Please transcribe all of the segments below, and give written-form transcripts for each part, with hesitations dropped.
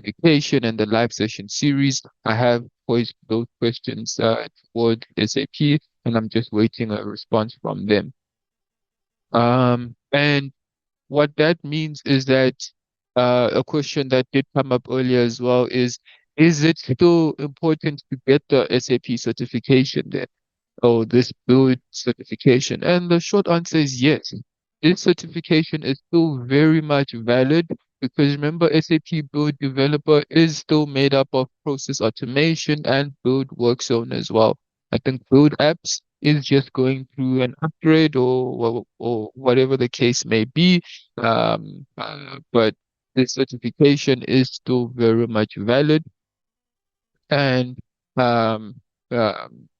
certification and the live session series. I have posed those questions towards SAP, and I'm just waiting a response from them. And what that means is that a question that did come up earlier as well is it still important to get the SAP certification then? Oh, this build certification? And the short answer is yes. This certification is still very much valid because remember, SAP Build Developer is still made up of process automation and build work zone as well. I think build apps is just going through an upgrade or whatever the case may be. But this certification is still very much valid and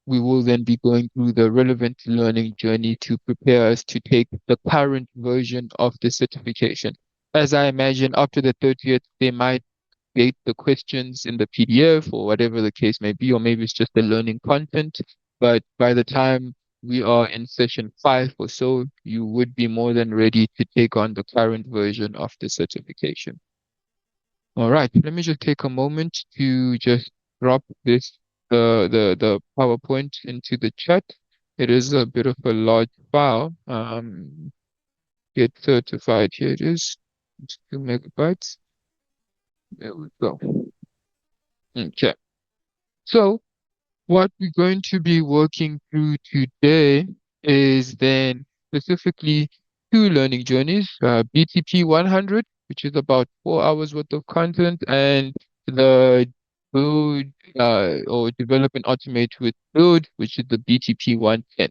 we will then be going through the relevant learning journey to prepare us to take the current version of the certification. As I imagine, after the 30th, they might create the questions in the PDF or whatever the case may be, or maybe it's just the learning content. But by the time we are in session 5 or so, you would be more than ready to take on the current version of the certification. All right, let me just take a moment to just drop this the PowerPoint into the chat. It is a bit of a large file. Get certified. Here it is. It's 2 MB. There we go. Okay. So what we're going to be working through today is then specifically two learning journeys, BTP 100, which is about 4 hours worth of content, and the build or develop and automate with build, which is the BTP 110.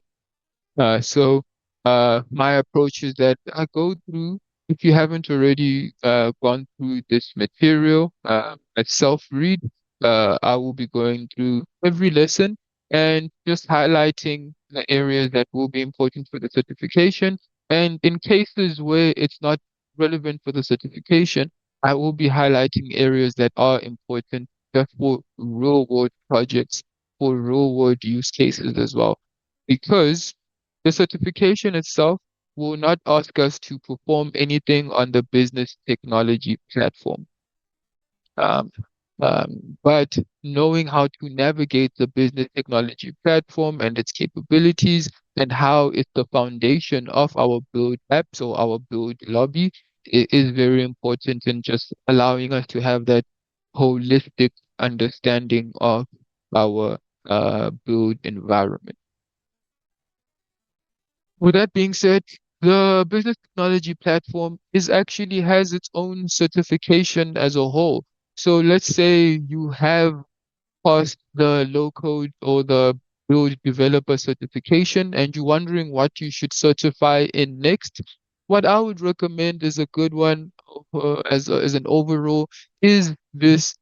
My approach is that I go through, if you haven't already gone through this material, a self-read, I will be going through every lesson and just highlighting the areas that will be important for the certification. And in cases where it's not relevant for the certification, I will be highlighting areas that are important just for real-world projects, for real-world use cases as well. Because the certification itself will not ask us to perform anything on the business technology platform. Um, but knowing how to navigate the business technology platform and its capabilities and how it's the foundation of our build apps or our build lobby is very important in just allowing us to have that holistic understanding of our build environment. With that being said, the business technology platform is actually has its own certification as a whole. So let's say you have passed the low code or the build developer certification and you're wondering what you should certify in next. What I would recommend is a good one as an overall is this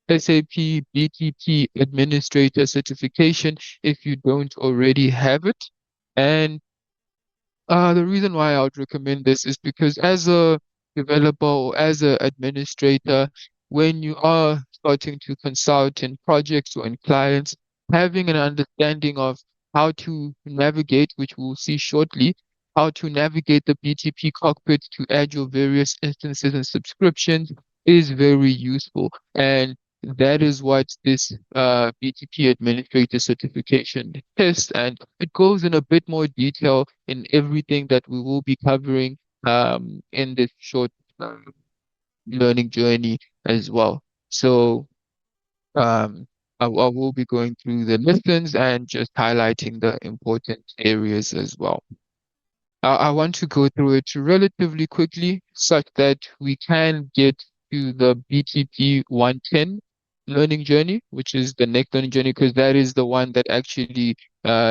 SAP BTP administrator certification if you don't already have it. And the reason why I would recommend this is because as a developer or as an administrator, when you are starting to consult in projects or in clients, having an understanding of how to navigate, which we'll see shortly, how to navigate the BTP cockpit to add your various instances and subscriptions is very useful. And that is what this BTP Administrator Certification tests, and it goes in a bit more detail in everything that we will be covering in this short learning journey as well. So I will be going through the lessons and just highlighting the important areas as well. I want to go through it relatively quickly such that we can get to the BTP 110 learning journey, which is the next learning journey, because that is the one that actually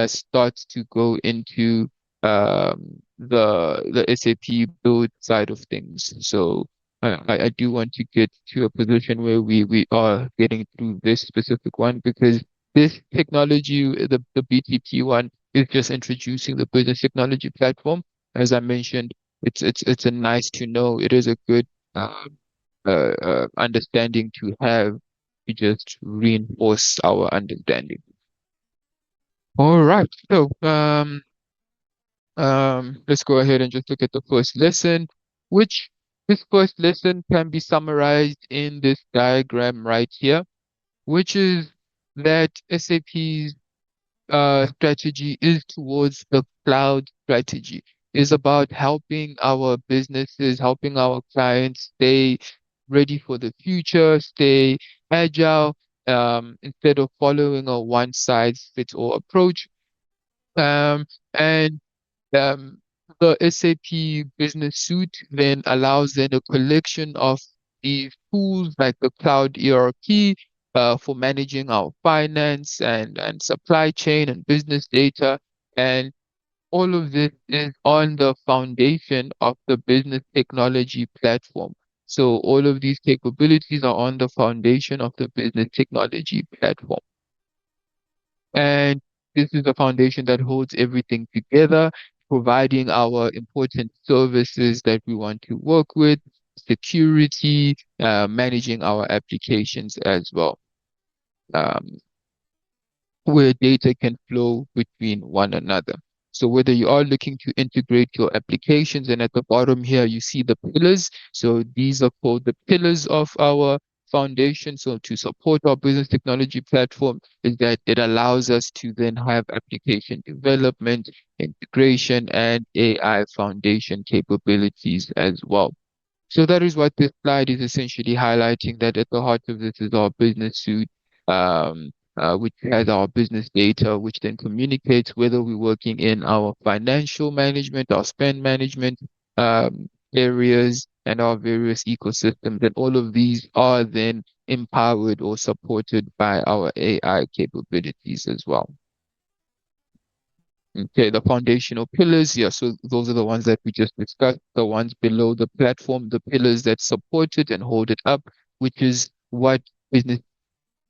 starts to go into the SAP build side of things. So I do want to get to a position where we are getting through this specific one because this technology, the BTP one, is just introducing the business technology platform. As I mentioned, it's a nice to know. It is a good understanding to have to just reinforce our understanding. All right. So let's go ahead and just look at the first lesson, which this first lesson can be summarized in this diagram right here, which is that SAP's strategy is towards the cloud strategy. Is about helping our businesses, helping our clients stay ready for the future, stay agile, instead of following a one size fits all approach. And um, the SAP Business Suite then allows then a collection of these tools like the Cloud ERP for managing our finance and supply chain and business data. And all of this is on the foundation of the business technology platform. So all of these capabilities are on the foundation of the business technology platform. And this is the foundation that holds everything together, providing our important services that we want to work with, security, managing our applications as well. Um, where data can flow between one another. So whether you are looking to integrate your applications, and at the bottom here, you see the pillars. So these are called the pillars of our foundation. So to support our business technology platform is that it allows us to then have application development, integration, and AI foundation capabilities as well. So that is what this slide is essentially highlighting, that at the heart of this is our business suite, which has our business data, which then communicates whether we're working in our financial management, our spend management areas, and our various ecosystems. And all of these are then empowered or supported by our AI capabilities as well. Okay, the foundational pillars. Yeah, so those are the ones that we just discussed, the ones below the platform, the pillars that support it and hold it up, which is what business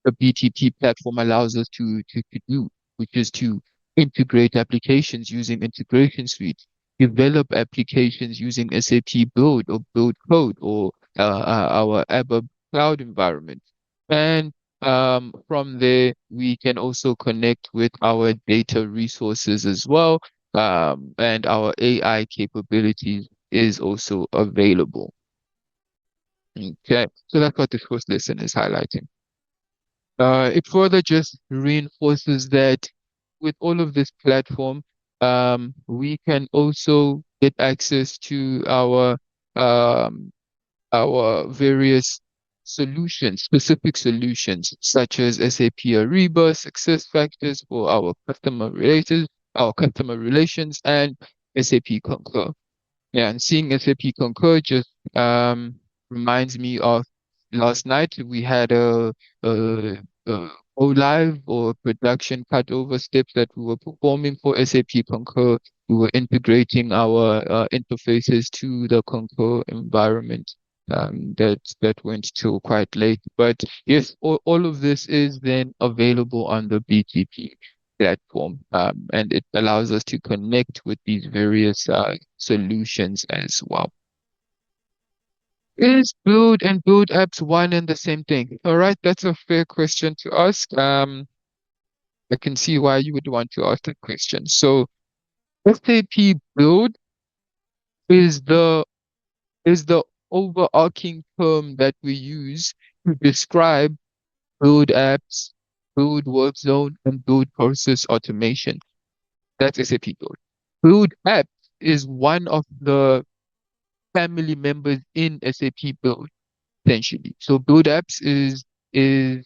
the BTP platform allows us to do, which is to integrate applications using integration suite, develop applications using SAP Build or Build Code or our ABAP cloud environment. And from there, we can also connect with our data resources as well. And our AI capabilities is also available. Okay, so that's what this first lesson is highlighting. It further just reinforces that with all of this platform, we can also get access to um, our various solutions, specific solutions, such as SAP Ariba, Success Factors for our customer relations, and SAP Concur. Yeah, and seeing SAP Concur just reminds me of last night. We had a go live or production cutover steps that we were performing for SAP Concur. We were integrating our interfaces to the Concur environment. That went till quite late. But yes, all of this is then available on the BTP platform, and it allows us to connect with these various solutions as well. Is build and build apps one and the same thing? All right, that's a fair question to ask. I can see why you would want to ask that question. So SAP build is the overarching term that we use to describe build apps, build work zone, and build process automation. That's SAP build. Build apps is one of the family members in SAP build, essentially. So build apps is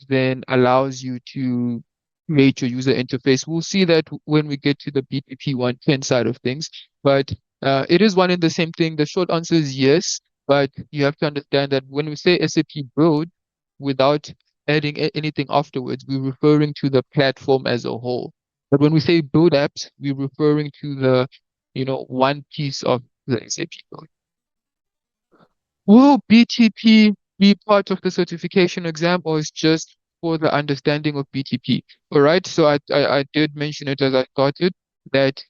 then allows you to create your user interface. We'll see that when we get to the BTP 110 side of things, but it is one and the same thing. The short answer is yes, but you have to understand that when we say SAP build, without adding anything afterwards, we're referring to the platform as a whole. But when we say build apps, we're referring to the, one piece of the SAP build. Will BTP be part of the certification exam, or is just for the understanding of BTP? All right, so I did mention it as I started that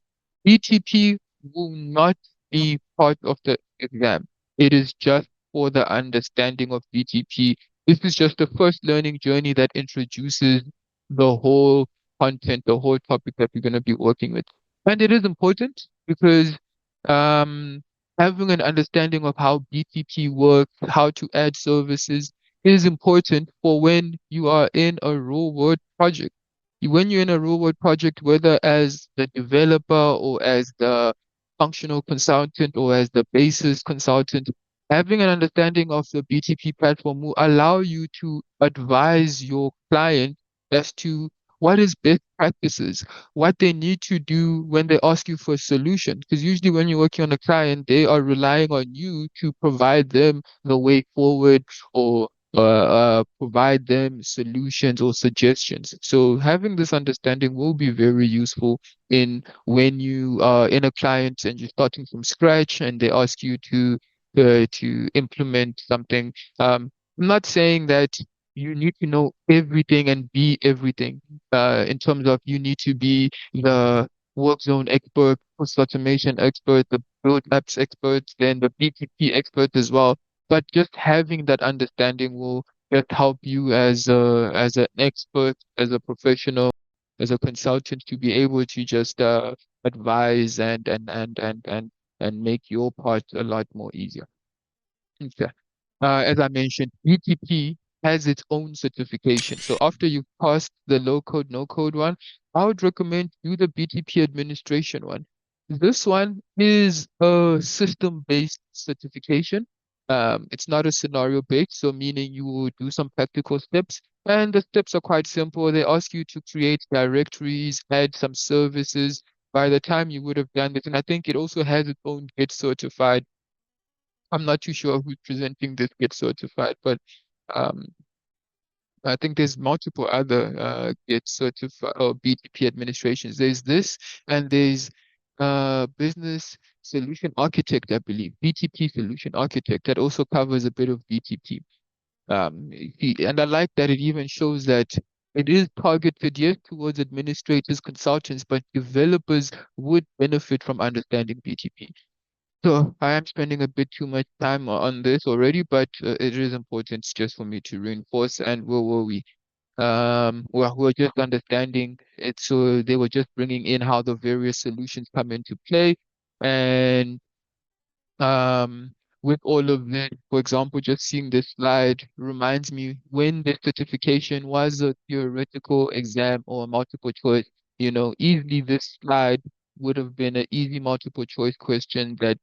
BTP will not be part of the exam. It is just for the understanding of BTP. This is just the first learning journey that introduces the whole content, the whole topic that we're going to be working with. And it is important because um, having an understanding of how BTP works, how to add services is important for when you are in a real world project. When you're in a real world project, whether as the developer or as the functional consultant or as the basis consultant, having an understanding of the BTP platform will allow you to advise your client as to what is best practices, what they need to do when they ask you for a solution. Because usually when you're working on a client, they are relying on you to provide them the way forward or provide them solutions or suggestions. So having this understanding will be very useful in when you are in a client and you're starting from scratch and they ask you to implement something. I'm not saying that you need to know everything and be everything. In terms of you need to be the work zone expert, post automation expert, the build apps expert, then the BTP expert as well. But just having that understanding will just help you as an expert, as a professional, as a consultant to be able to just advise and make your part a lot more easier. Okay. As I mentioned, BTP has its own certification. So after you pass the low code, no code one, I would recommend do the BTP administration one. This one is a system-based certification. It's not a scenario-based, so meaning you will do some practical steps, and the steps are quite simple. They ask you to create directories, add some services. By the time you would have done this, and I think it also has its own Get certified. I'm not too sure who's presenting this Get certified, but um, I think there's multiple other Get certified or BTP administrations. There's this, and there's Business Solution Architect, I believe, BTP Solution Architect that also covers a bit of BTP. And I like that it even shows that it is targeted, yes, towards administrators, consultants, but developers would benefit from understanding BTP. So I am spending a bit too much time on this already, but it is important just for me to reinforce. And where were we? We were just understanding it. So they were just bringing in how the various solutions come into play. And um, with all of this, for example, just seeing this slide reminds me when the certification was a theoretical exam or a multiple choice, easily this slide would have been an easy multiple choice question that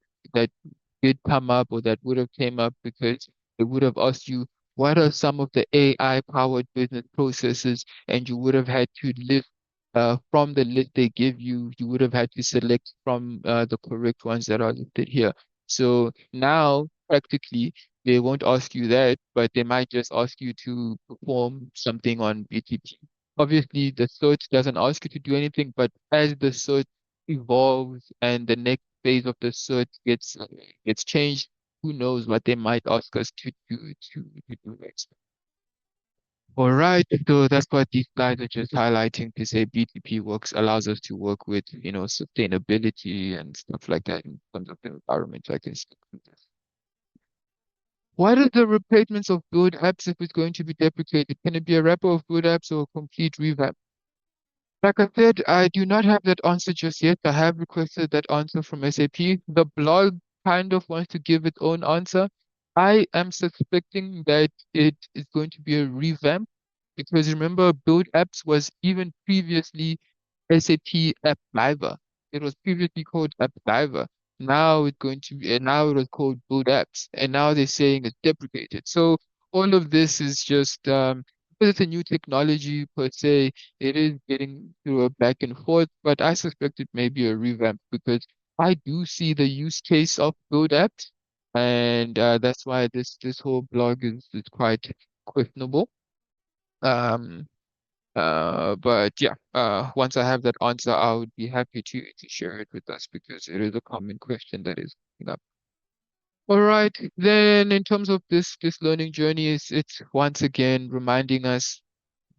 did come up or that would have came up because it would have asked you what are some of the AI powered business processes, and you would have had to list from the list they give you, you would have had to select from the correct ones that are listed here. So now, practically, they won't ask you that, but they might just ask you to perform something on BTP. Obviously, the search doesn't ask you to do anything, but as the search evolves and the next phase of the search gets changed, who knows what they might ask us to do next. All right, so that's what these slides are just highlighting to say BTP works allows us to work with, sustainability and stuff like that in terms of the environment. I can speak on this. What are the replacements of build apps if it's going to be deprecated? Can it be a wrapper of build apps or a complete revamp? Like I said, I do not have that answer just yet. I have requested that answer from SAP. The blog kind of wants to give its own answer. I am suspecting that it is going to be a revamp because remember, Build Apps was even previously SAP App Diver. It was previously called App Diver. Now it's going to be, and now it was called Build Apps, and now they're saying it's deprecated. So all of this is just because it's a new technology per se, it is getting through a back and forth, but I suspect it may be a revamp because I do see the use case of Build Apps, and that's why this whole blog is quite questionable. Um, but yeah, once I have that answer, I would be happy to share it with us because it is a common question that is coming up. All right, then in terms of this learning journey, it's once again reminding us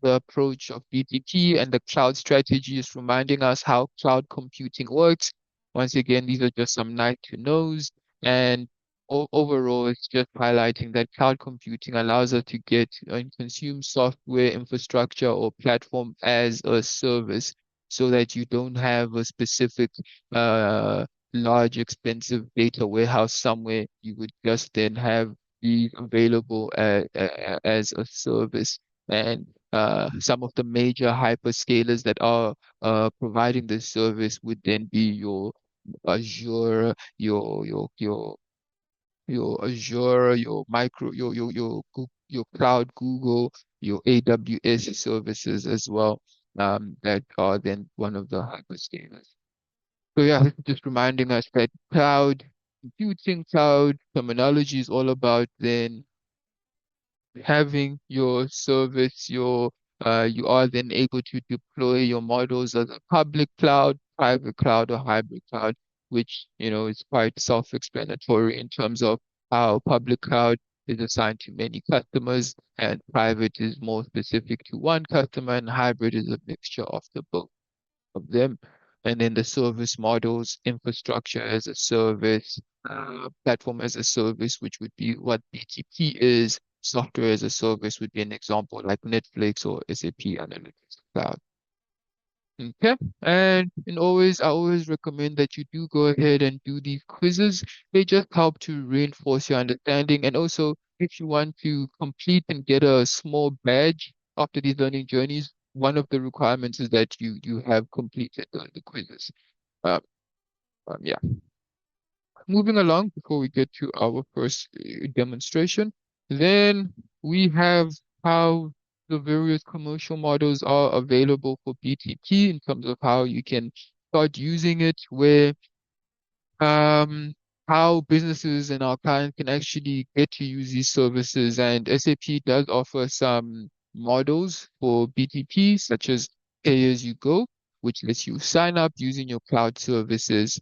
the approach of BTP and the cloud strategy is reminding us how cloud computing works. Once again, these are just some nice to knows. And overall, it's just highlighting that cloud computing allows us to get and consume software infrastructure or platform as a service so that you don't have a specific large, expensive data warehouse somewhere. You would just then have these available as a service. And some of the major hyperscalers that are providing this service would then be your Azure, your Azure, your micro, your cloud Google, your AWS services as well. That are then one of the hyperscalers. So yeah, this is just reminding us that cloud computing, cloud terminology is all about then having your service, you are then able to deploy your models as a public cloud, private cloud, or hybrid cloud, which is quite self-explanatory in terms of how public cloud is assigned to many customers, and private is more specific to one customer, and hybrid is a mixture of the both of them. And then the service models, infrastructure as a service, platform as a service, which would be what BTP is. Software as a service would be an example like Netflix or SAP Analytics Cloud. Okay. And I always recommend that you do go ahead and do these quizzes. They just help to reinforce your understanding. And also, if you want to complete and get a small badge after these learning journeys, one of the requirements is that you have completed the quizzes. Um, yeah. Moving along before we get to our first demonstration, then we have how the various commercial models are available for BTP in terms of how you can start using it, where um, how businesses and our clients can actually get to use these services. And SAP does offer some models for BTP, such as pay as you go, which lets you sign up using your cloud services,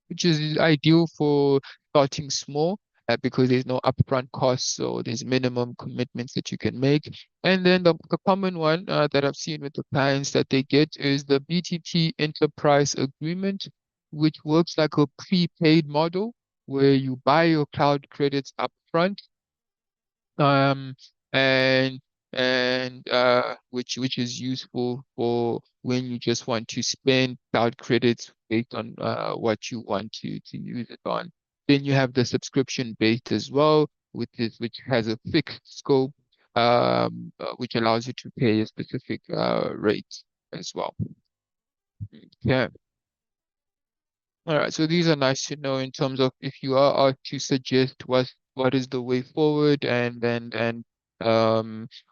which is ideal for starting small because there's no upfront costs, so there's minimum commitments that you can make. And then the common one that I've seen with the clients that they get is the BTP Enterprise Agreement, which works like a prepaid model where you buy your cloud credits upfront, um, and which is useful for when you just want to spend cloud credits based on what you want to use it on. Then you have the subscription based as well, which has a fixed scope, which allows you to pay a specific rate as well. Yeah. All right, so these are nice to know in terms of if you are asked to suggest what is the way forward, and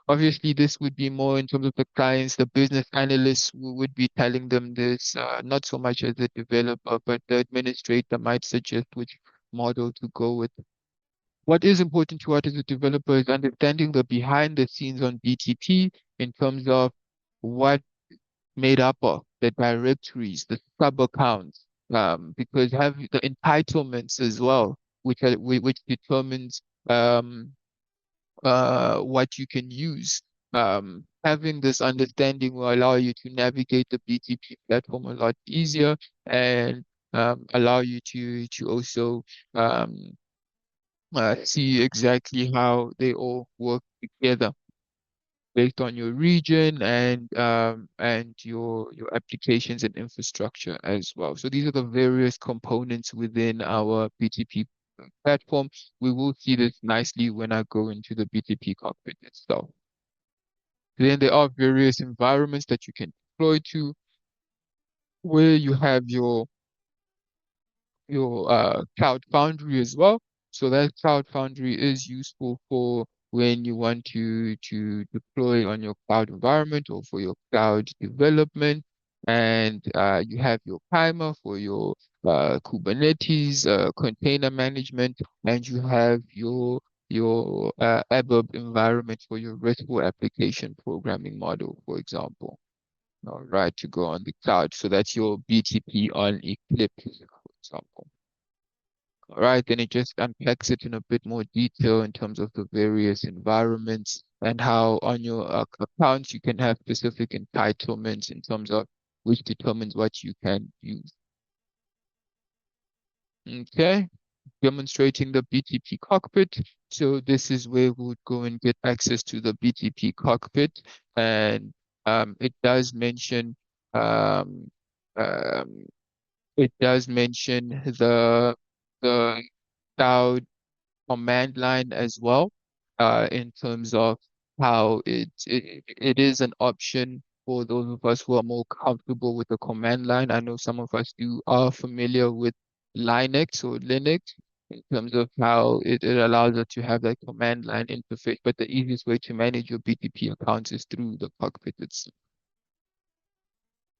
obviously this would be more in terms of the clients, the business analysts who would be telling them this, not so much as the developer, but the administrator might suggest which model to go with. What is important to us as a developer is understanding the behind the scenes on BTP in terms of what made up of the directories, the sub accounts, because have the entitlements as well, which determines what you can use. Having this understanding will allow you to navigate the BTP platform a lot easier, and allow you to also um, see exactly how they all work together based on your region and your applications and infrastructure as well. So these are the various components within our BTP platform. We will see this nicely when I go into the BTP cockpit itself. Then there are various environments that you can deploy to, where you have your Cloud Foundry as well. So that Cloud Foundry is useful for when you want to deploy on your cloud environment or for your cloud development. And you have your Primer for your Kubernetes container management, and you have your ABAP environment for your RESTful application programming model, for example. All right, to go on the cloud. So that's your BTP on Eclipse, for example. All right, then it just unpacks it in a bit more detail in terms of the various environments and how on your accounts you can have specific entitlements in terms of which determines what you can use. Okay, demonstrating the BTP cockpit. So this is where we would go and get access to the BTP cockpit, and it does mention um, um, it does mention the cloud command line as well, in terms of how it is an option for those of us who are more comfortable with the command line. I know some of us do are familiar with Linux or Linux in terms of how it allows us to have that command line interface, but the easiest way to manage your BTP accounts is through the cockpit itself.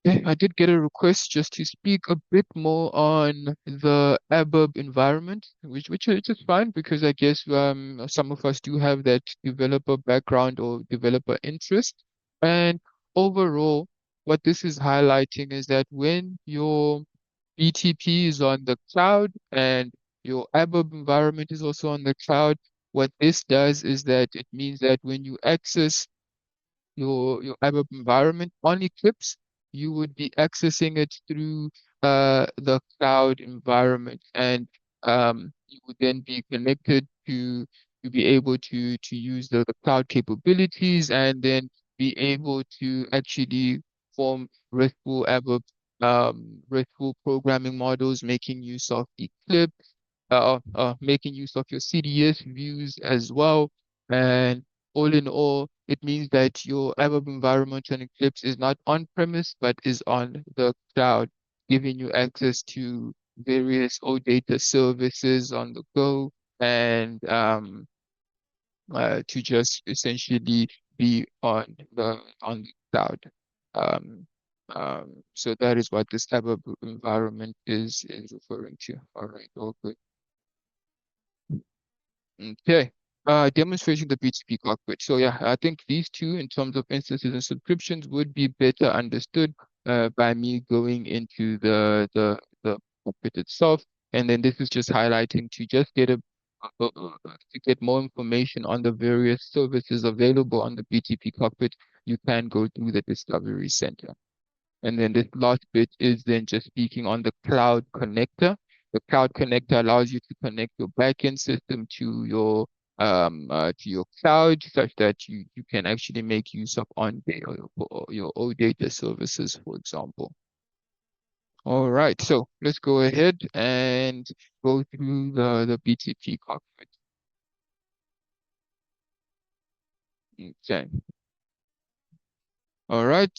Okay, I did get a request just to speak a bit more on the ABAP environment, which is fine because I guess some of us do have that developer background or developer interest. And overall, what this is highlighting is that when your BTP is on the cloud and your ABAP environment is also on the cloud, what this does is that it means that when you access your ABAP environment on Eclipse, you would be accessing it through the cloud environment, and you would then be connected to be able to use the cloud capabilities, and then be able to actually form RESTful ABAP RESTful programming models, making use of Eclipse, making use of your CDS views as well, and all in all, it means that your web environment on Eclipse is not on-premise, but is on the cloud, giving you access to various OData services on the go, and to just essentially be on the cloud. Um, so that is what this type of environment is referring to. All right, all good. Okay. Demonstrating the B2B cockpit. So yeah, I think these two in terms of instances and subscriptions would be better understood by me going into the cockpit itself. And then this is just highlighting to just get to get more information on the various services available on the BTP cockpit, you can go through the Discovery Center. And then this last bit is then just speaking on the cloud connector. The cloud connector allows you to connect your backend system to your cloud such that you can actually make use of your OData services, for example. All right, so let's go ahead and go through the BTP cockpit. Okay. All right.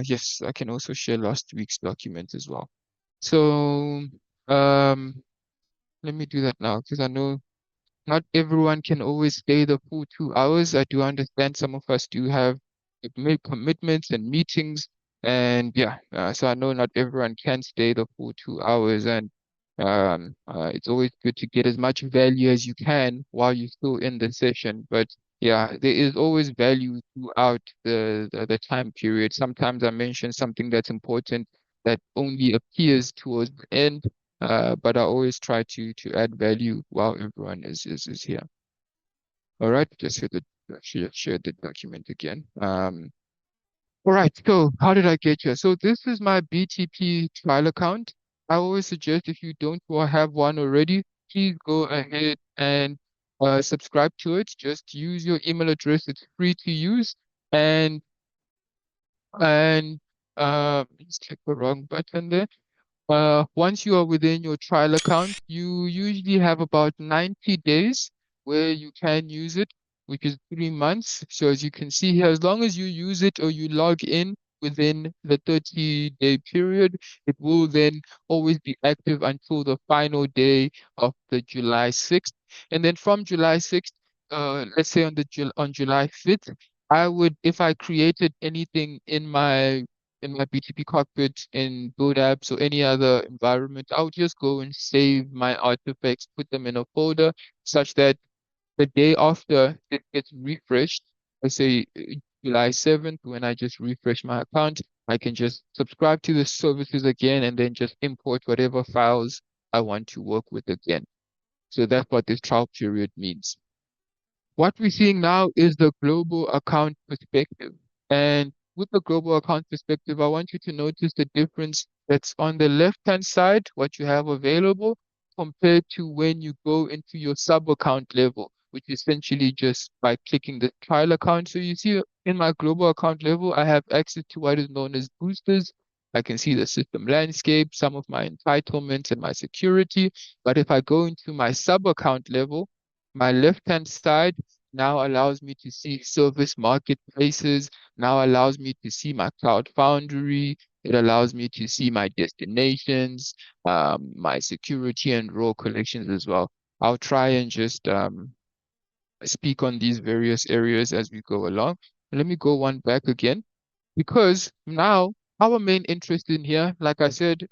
Yes, I can also share last week's document as well. So, um, let me do that now because I know not everyone can always stay the full 2 hours. I do understand some of us do have commitments and meetings, and yeah, so I know not everyone can stay the full 2 hours, and it's always good to get as much value as you can while you're still in the session. But yeah, there is always value throughout the time period. Sometimes I mention something that's important that only appears towards the end, but I always try to add value while everyone is here. All right, just share the document again. All right, so how did I get here? So this is my BTP trial account. I always suggest if you don't have one already, please go ahead and subscribe to it. Just use your email address. It's free to use. And and let's click the wrong button there. Once you are within your trial account, you usually have about 90 days where you can use it, which is 3 months. So as you can see here, as long as you use it or you log in within the 30-day period, it will then always be active until the final day of the July 6th. And then from July 6th, let's say on July 5th, I would, if I created anything in my BTP cockpit, in Build apps or any other environment, I would just go and save my artifacts, put them in a folder such that the day after it gets refreshed, let's say July 7th, when I just refresh my account, I can just subscribe to the services again and then just import whatever files I want to work with again. So that's what this trial period means. What we're seeing now is the global account perspective. And with the global account perspective, I want you to notice the difference that's on the left-hand side, what you have available, compared to when you go into your sub-account level, which is essentially just by clicking the trial account. So you see in my global account level, I have access to what is known as boosters. I can see the system landscape, some of my entitlements and my security. But if I go into my sub account level, my left-hand side now allows me to see service marketplaces, now allows me to see my cloud foundry. It allows me to see my destinations, my security and role collections as well. I'll try and just speak on these various areas as we go along. Let me go one back again because now our main interest in here, like I said,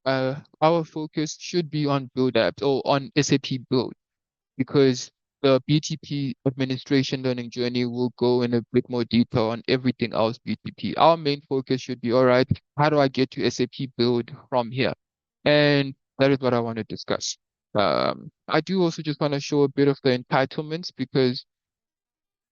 our focus should be on build apps or on SAP build because the BTP administration learning journey will go in a bit more detail on everything else BTP. Our main focus should be, all right, how do I get to SAP build from here? And that is what I want to discuss. I do also just want to show a bit of the entitlements because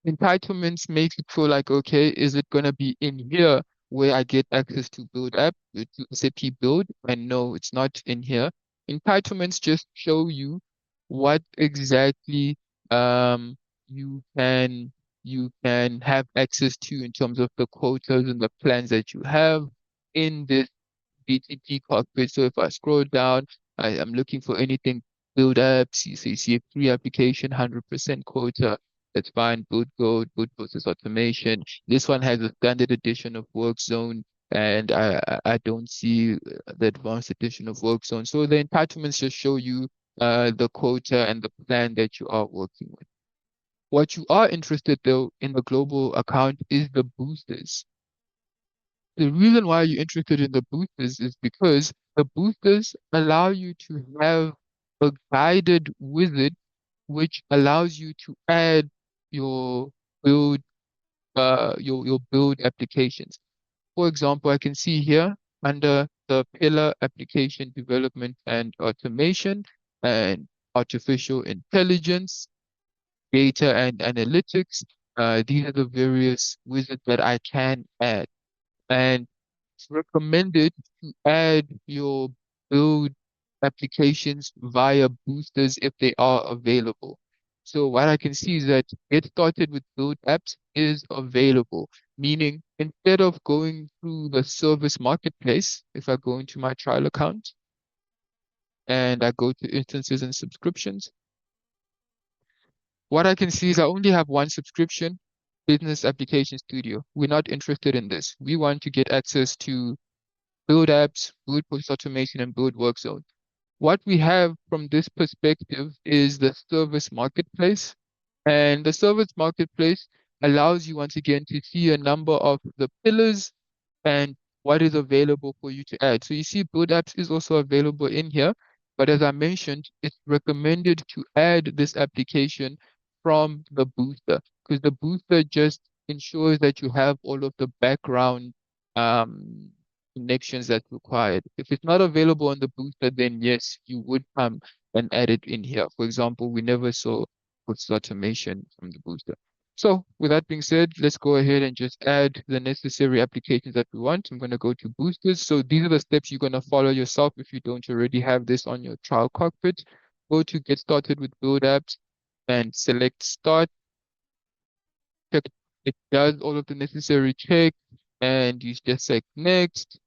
entitlements makes it feel like, okay, is it going to be in here where I get access to build app, to SAP build? And no, it's not in here. Entitlements just show you what exactly um you can you can have access to in terms of the quotas and the plans that you have in this BTP cockpit. So if I scroll down, I am looking for anything build apps. You see a free application, 100% quota. That's fine. Build code, build process automation. This one has a standard edition of work zone, and I don't see the advanced edition of work zone. So the entitlements just show you the quota and the plan that you are working with. What you are interested though in the global account is the boosters. The reason why you're interested in the boosters is because the boosters allow you to have a guided wizard which allows you to add your build your build applications. For example, I can see here under the pillar application development and automation and artificial intelligence, data and analytics. These are the various wizards that I can add. And it's recommended to add your build applications via boosters if they are available. So what I can see is that get started with build apps is available, meaning instead of going through the service marketplace, if I go into my trial account and I go to instances and subscriptions, what I can see is I only have one subscription, Business Application Studio. We're not interested in this. We want to get access to build apps, build process automation, and build work zone. What we have from this perspective is the service marketplace. And the service marketplace allows you once again to see a number of the pillars and what is available for you to add. So you see build apps is also available in here, but as I mentioned, it's recommended to add this application from the booster because the booster just ensures that you have all of the background um, connections that's required. If it's not available on the booster, then yes, you would come and add it in here. For example, we never saw process automation from the booster. So with that being said, let's go ahead and just add the necessary applications that we want. I'm going to go to boosters. So these are the steps you're going to follow yourself if you don't already have this on your trial cockpit. Go to get started with build apps and select start. Check it does all of the necessary checks and you just select next.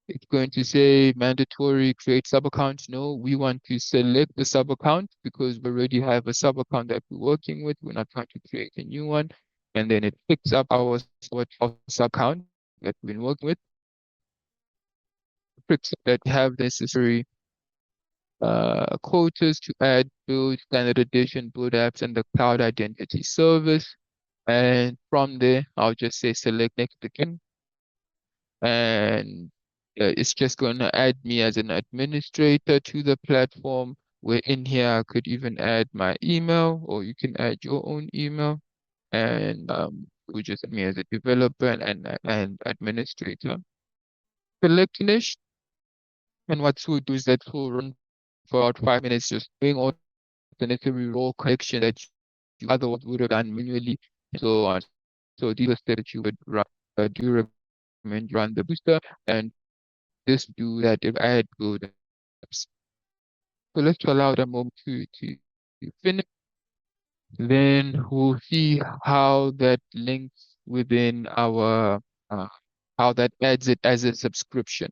It's going to say mandatory create sub account. No, we want to select the sub account because we already have a sub account that we're working with. We're not trying to create a new one. And then it picks up our sub account that we've been working with. Picks up that we have necessary quotas to add build standard edition, build apps, and the cloud identity service. And from there, I'll just say select next again. And it's just going to add me as an administrator to the platform. Where in here I could even add my email, or you can add your own email, and it would just add me as a developer and administrator. Select finish, and what we'll do is that we'll run for about 5 minutes, just doing all the necessary raw collection that you otherwise would have done manually, and so on. So these are steps that you would run. Do you recommend you run the booster and this do that if I had good apps. So let's allow the moment to finish. Then we'll see how that links within our how that adds it as a subscription.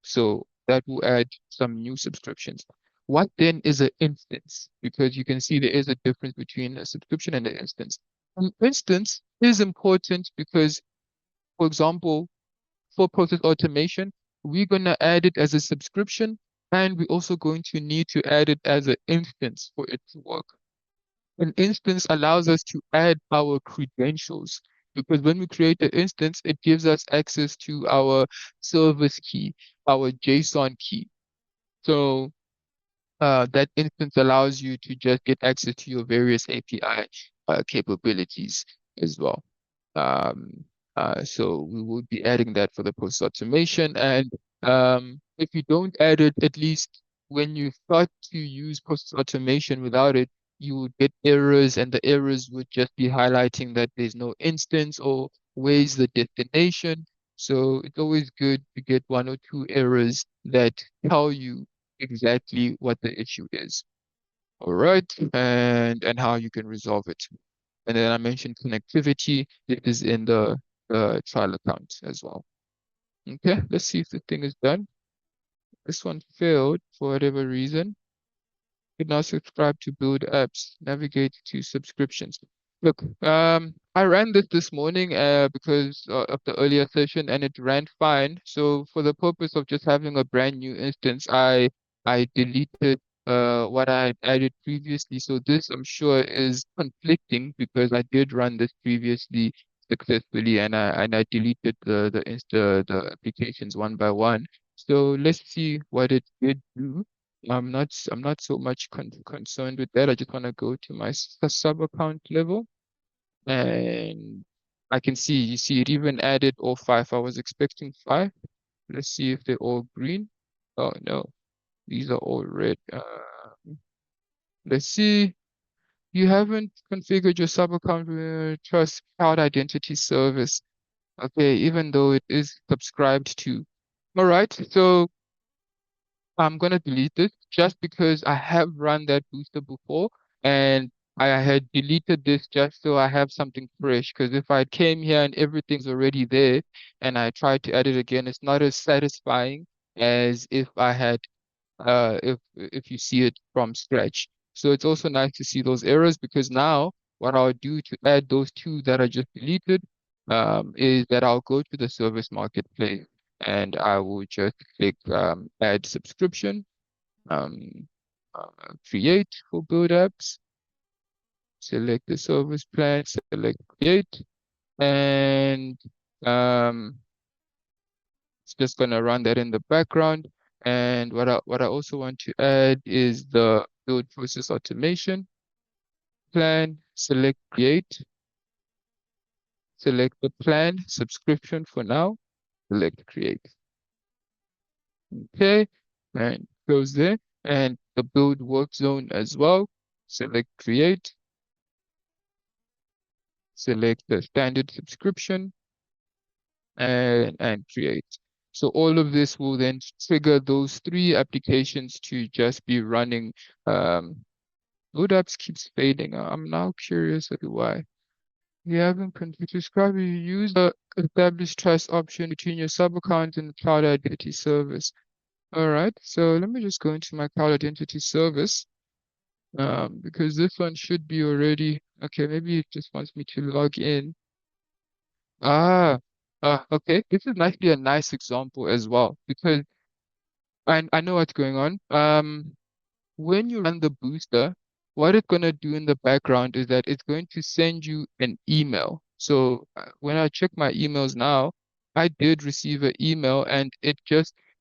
So that will add some new subscriptions. What then is an instance? Because you can see there is a difference between a subscription and an instance. An instance is important because, for example, for process automation, we're going to add it as a subscription, and we're also going to need to add it as an instance for it to work. An instance allows us to add our credentials because when we create an instance, it gives us access to our service key, our JSON key. So that instance allows you to just get access to your various API capabilities as well. Um, so we will be adding that for the process automation. And if you don't add it, at least when you start to use process automation without it, you would get errors, and the errors would just be highlighting that there's no instance or where's the destination. So it's always good to get one or two errors that tell you exactly what the issue is. All right, and how you can resolve it. And then I mentioned connectivity. It is in the trial account as well. Okay, let's see if the thing is done. This one failed for whatever reason. You can now subscribe to build apps, navigate to subscriptions. Look, I ran this morning because of the earlier session and it ran fine. So for the purpose of just having a brand new instance, I deleted what I had added previously. So this I'm sure is conflicting because I did run this previously successfully and I deleted the applications one by one. So let's see what it did do. I'm not so much concerned with that. I just want to go to my sub account level and I can see, you see it even added all five. I was expecting five. Let's see if they're all green. Oh no, these are all red. Let's see. You haven't configured your sub account with Trust Cloud Identity Service. Okay, even though it is subscribed to. All right, so I'm gonna delete this just because I have run that booster before and I had deleted this just so I have something fresh. Because if I came here and everything's already there and I tried to add it again, it's not as satisfying as if I had if you see it from scratch. So it's also nice to see those errors because now what I'll do to add those two that I just deleted is that I'll go to the service marketplace and I will just click add subscription, um, create for build apps, select the service plan, select create, and um, it's just gonna run that in the background. And what I also want to add is the build process automation plan, select create, select the plan, subscription for now, select create. Okay, and close there. And the build work zone as well. Select create, select the standard subscription and create. So all of this will then trigger those three applications to just be running. Load apps keeps fading. I'm now curious as to why. You haven't subscribed. You use the established trust option between your sub account and the cloud identity service. All right, so let me just go into my cloud identity service because this one should be already okay. Maybe it just wants me to log in. Ah, okay. This is nicely a nice example as well because I know what's going on. When you run the booster, what it's going to do in the background is that it's going to send you an email. So when I check my emails now, I did receive an email and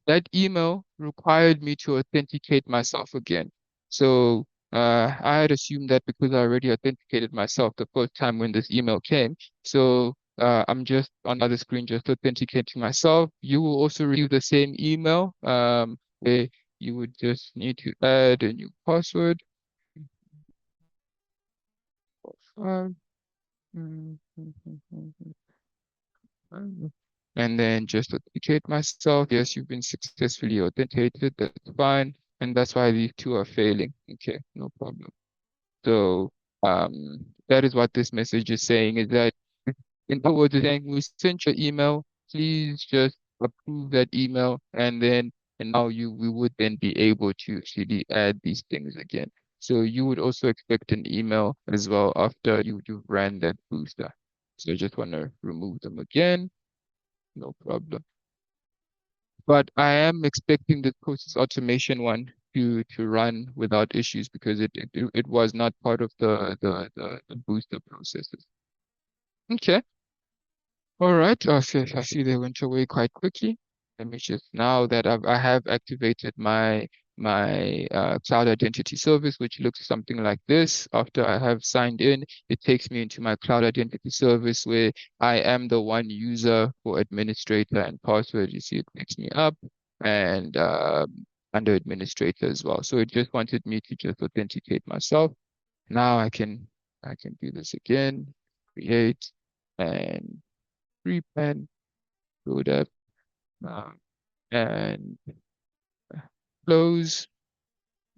that email required me to authenticate myself again. So I had assumed that because I already authenticated myself the first time when this email came. So I'm just on the other screen, just authenticating myself. You will also receive the same email. Where you would just need to add a new password. Um, And then just authenticate myself. Yes, you've been successfully authenticated. That's fine. And that's why these two are failing. Okay, no problem. So that is what this message is saying is that in other words, it's saying we sent your email. please just approve that email, and now we would then be able to actually add these things again. So you would also expect an email as well after you ran that booster. So I just want to remove them again, no problem. But I am expecting the process automation one to run without issues because it was not part of the booster processes. Okay. All right. I see they went away quite quickly. Let me just now that I have activated my cloud identity service, which looks something like this. After I have signed in, it takes me into my cloud identity service where I am the one user for administrator and password. You see, it picks me up and under administrator as well. So it just wanted me to just authenticate myself. Now I can do this again, create and prepend, load up, um, and close,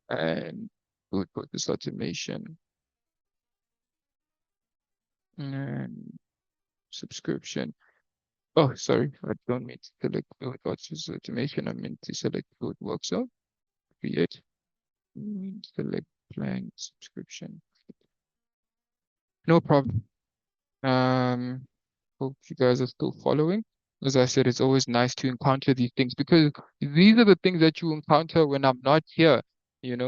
and we'll put this automation and subscription. Oh, sorry, I don't mean to select build process automation. I meant to select build workflow, create, select plan subscription. No problem. Um, Hope you guys are still following. As I said, it's always nice to encounter these things because these are the things that you encounter when I'm not here. When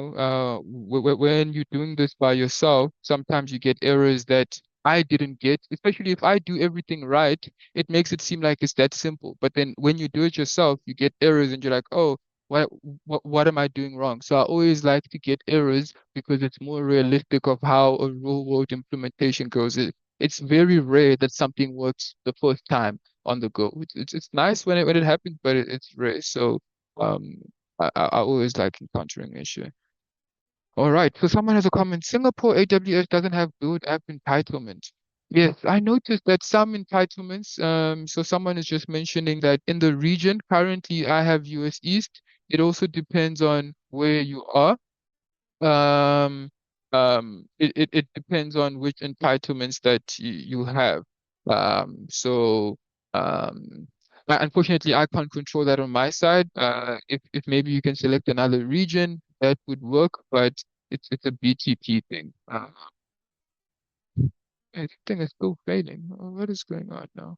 you're doing this by yourself, sometimes you get errors that I didn't get, especially if I do everything right, it makes it seem like it's that simple. But then when you do it yourself, you get errors and you're like, oh, what, what am I doing wrong? So I always like to get errors because it's more realistic of how a real world implementation goes. It's very rare that something works the first time on the go. It's nice when it happens, but it's rare. So um, I always like encountering issue. All right. So someone has a comment. Singapore AWS doesn't have build app entitlement. Yes, I noticed that some entitlements. So someone is just mentioning that in the region currently I have US East. It also depends on where you are. Um, it depends on which entitlements that you have. So um, unfortunately, I can't control that on my side. If maybe you can select another region, that would work, but it's a BTP thing. I think it's still failing. What is going on now?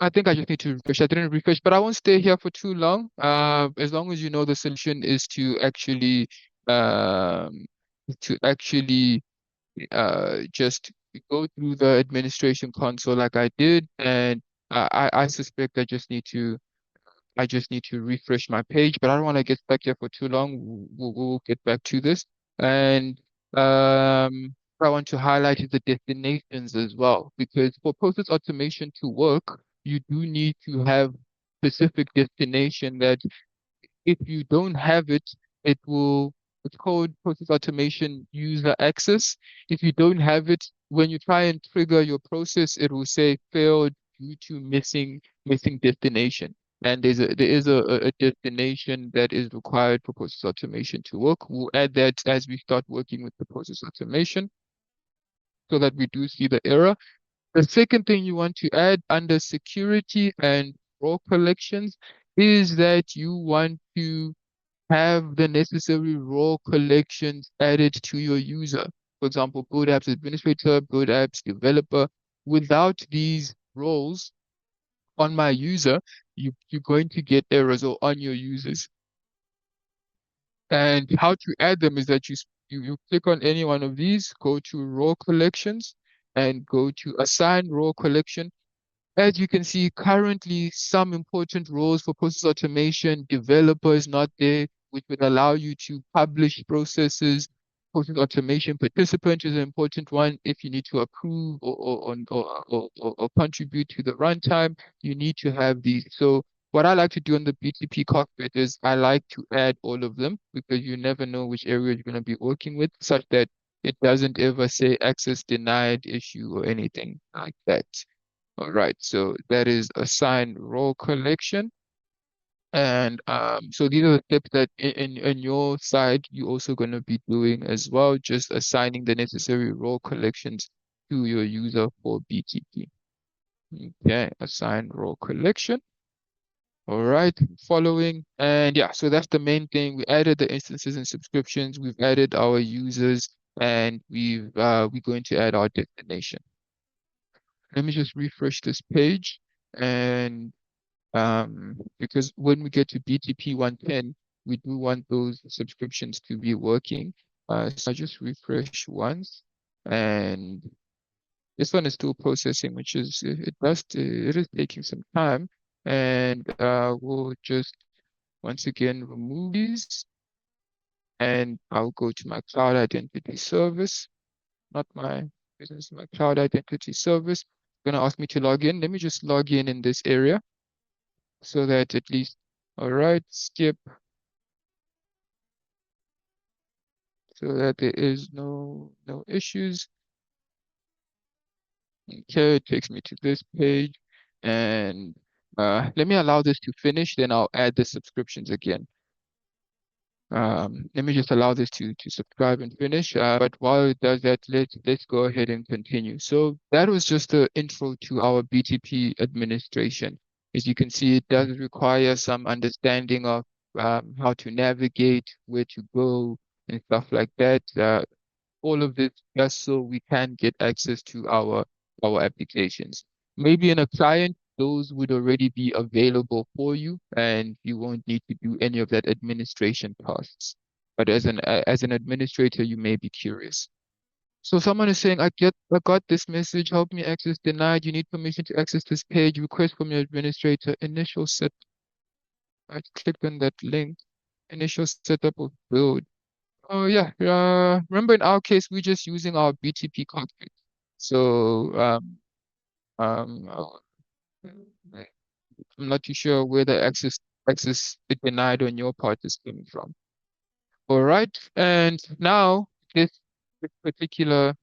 I think I just need to refresh. I didn't refresh, but I won't stay here for too long. As long as you know the solution is um, to actually just go through the administration console like I did, and I suspect I just need to refresh my page, but I don't want to get stuck here for too long. We'll get back to this. And what I want to highlight is the destinations as well, because for process automation to work, you do need to have specific destination that if you don't have it, it will, it's called process automation user access. If you don't have it, when you try and trigger your process, it will say failed due to missing destination. And there is a destination that is required for process automation to work. We'll add that as we start working with the process automation so that we do see the error. The second thing you want to add under security and raw collections is that you want to have the necessary raw collections added to your user. For example, Build Apps Administrator, Build Apps Developer. Without these roles on my user, you're going to get errors or on your users. And how to add them is that you click on any one of these, go to raw collections, and go to assign raw collection. As you can see, currently some important roles for process automation, developer is not there, which would allow you to publish processes. Process automation participant is an important one. If you need to approve or contribute to the runtime, you need to have these. So what I like to do on the BTP cockpit is I like to add all of them because you never know which area you're going to be working with, such that it doesn't ever say access denied issue or anything like that. All right, so that is assign role collection. And so these are the steps that in your side, you're also going to be doing as well, just assigning the necessary role collections to your user for BTP. Okay, assign role collection. All right, following. And yeah, so that's the main thing. We added the instances and subscriptions, we've added our users, and we're going to add our destination. Let me just refresh this page. And because when we get to BTP 110, we do want those subscriptions to be working. So I just refresh once, and this one is still processing, which is it is taking some time. And we'll just once again remove these, and I'll go to my cloud identity service, not my business, my cloud identity service. It's gonna ask me to log in. Let me just log in this area so that at least, all right, skip, so that there is no issues. Okay, it takes me to this page, and let me allow this to finish, then I'll add the subscriptions again. Let me just allow this to subscribe and finish. But while it does that, let's go ahead and continue. So that was just the intro to our BTP administration. As you can see, it does require some understanding of how to navigate, where to go, and stuff like that. All of this just so we can get access to our applications. Maybe in a client, those would already be available for you, and you won't need to do any of that administration tasks. But as an administrator, you may be curious. So someone is saying, I got this message, help me access denied. You need permission to access this page. Request from your administrator. Initial set. I clicked on that link. Initial setup of build. Oh yeah. Remember in our case, we're just using our BTP cockpit. So I'm not too sure where the access is denied on your part is coming from. All right. And now this particular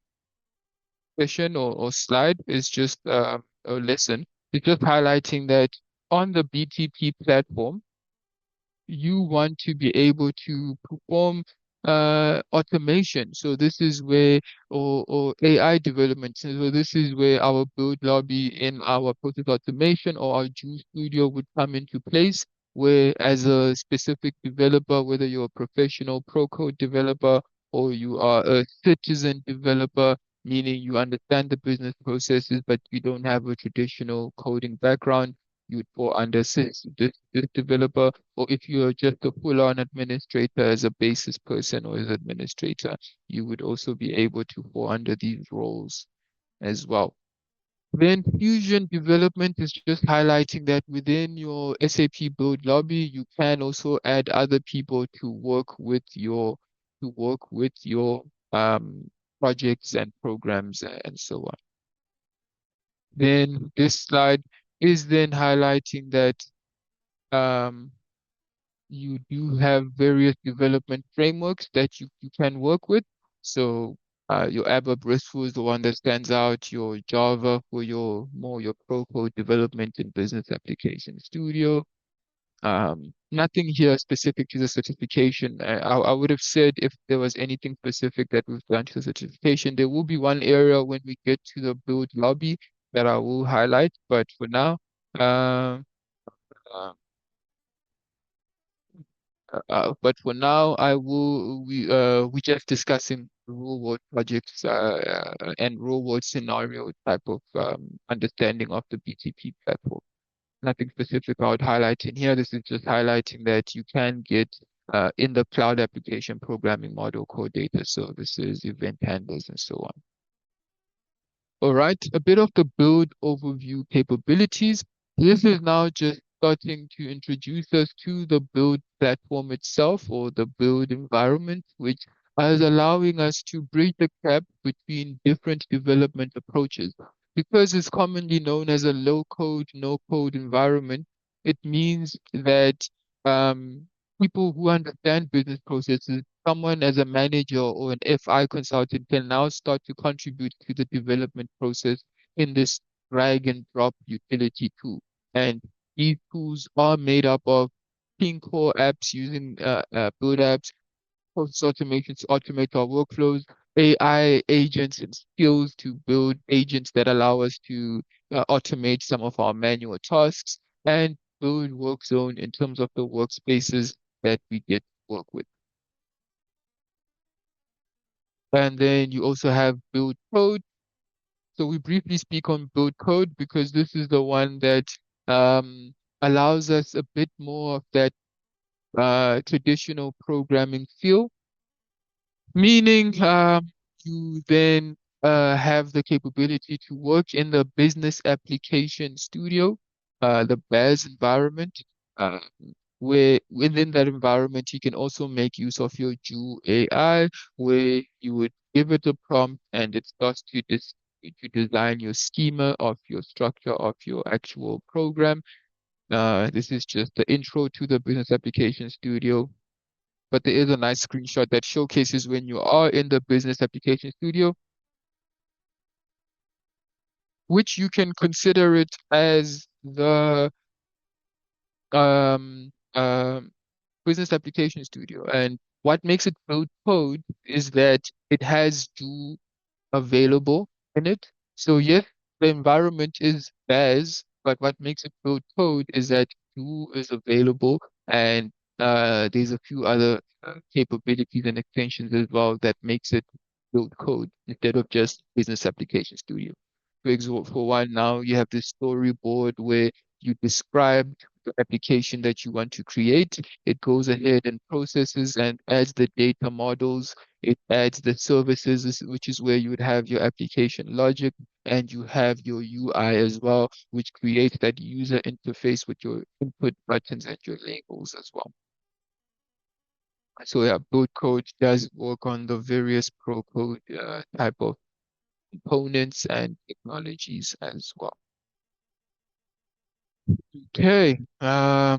session or slide is just a lesson. It's just highlighting that on the BTP platform, you want to be able to perform automation. So this is where, or AI development. So this is where our build lobby in our process automation or our Juice Studio would come into place, where as a specific developer, whether you're a professional pro code developer or you are a citizen developer, meaning you understand the business processes, but you don't have a traditional coding background, you'd fall under this developer. Or if you're just a full-on administrator as a basis person or as administrator, you would also be able to fall under these roles as well. Then Fusion development is just highlighting that within your SAP build lobby, you can also add other people to work with your projects and programs and so on. Then this slide is then highlighting that um, you do have various development frameworks that you can work with. So your ABAP RESTful is the one that stands out, your Java for your pro code development in Business Application Studio. Nothing here specific to the certification. I would have said if there was anything specific that we've done to the certification, there will be one area when we get to the build lobby that I will highlight. But for now, um, uh, but for now, we just discussing real world projects and real world scenario type of understanding of the BTP platform. Nothing specific I would highlight in here. This is just highlighting that you can get in the cloud application programming model core data services, event handlers, and so on. All right, a bit of the build overview capabilities. This is now just starting to introduce us to the build platform itself or the build environment, which is allowing us to bridge the gap between different development approaches. Because it's commonly known as a low code, no code environment, it means that um, people who understand business processes, someone as a manager or an FI consultant can now start to contribute to the development process in this drag and drop utility tool. And these tools are made up of clean core apps using build apps, process automation to automate our workflows, AI agents and skills to build agents that allow us to automate some of our manual tasks, and build work zone in terms of the workspaces that we get to work with. And then you also have build code. So we briefly speak on build code because this is the one that um, allows us a bit more of that traditional programming feel, meaning you then have the capability to work in the business application studio, the BAS environment, uh, where within that environment you can also make use of your Joule AI, where you would give it a prompt and it starts to design your schema of your structure of your actual program. This is just the intro to the business application studio, but there is a nice screenshot that showcases when you are in the business application studio, which you can consider it as the business application studio. And what makes it build code is that it has Joule available in it. So yes, the environment is BAS, but what makes it build code is that Joule is available, and there's a few other capabilities and extensions as well that makes it build code instead of just business application studio. For example, for one, now you have this storyboard where you describe the application that you want to create. It goes ahead and processes and adds the data models. It adds the services, which is where you would have your application logic, and you have your UI as well, which creates that user interface with your input buttons and your labels as well. So yeah, Build Code does work on the various pro code type of components and technologies as well. Okay. Yeah,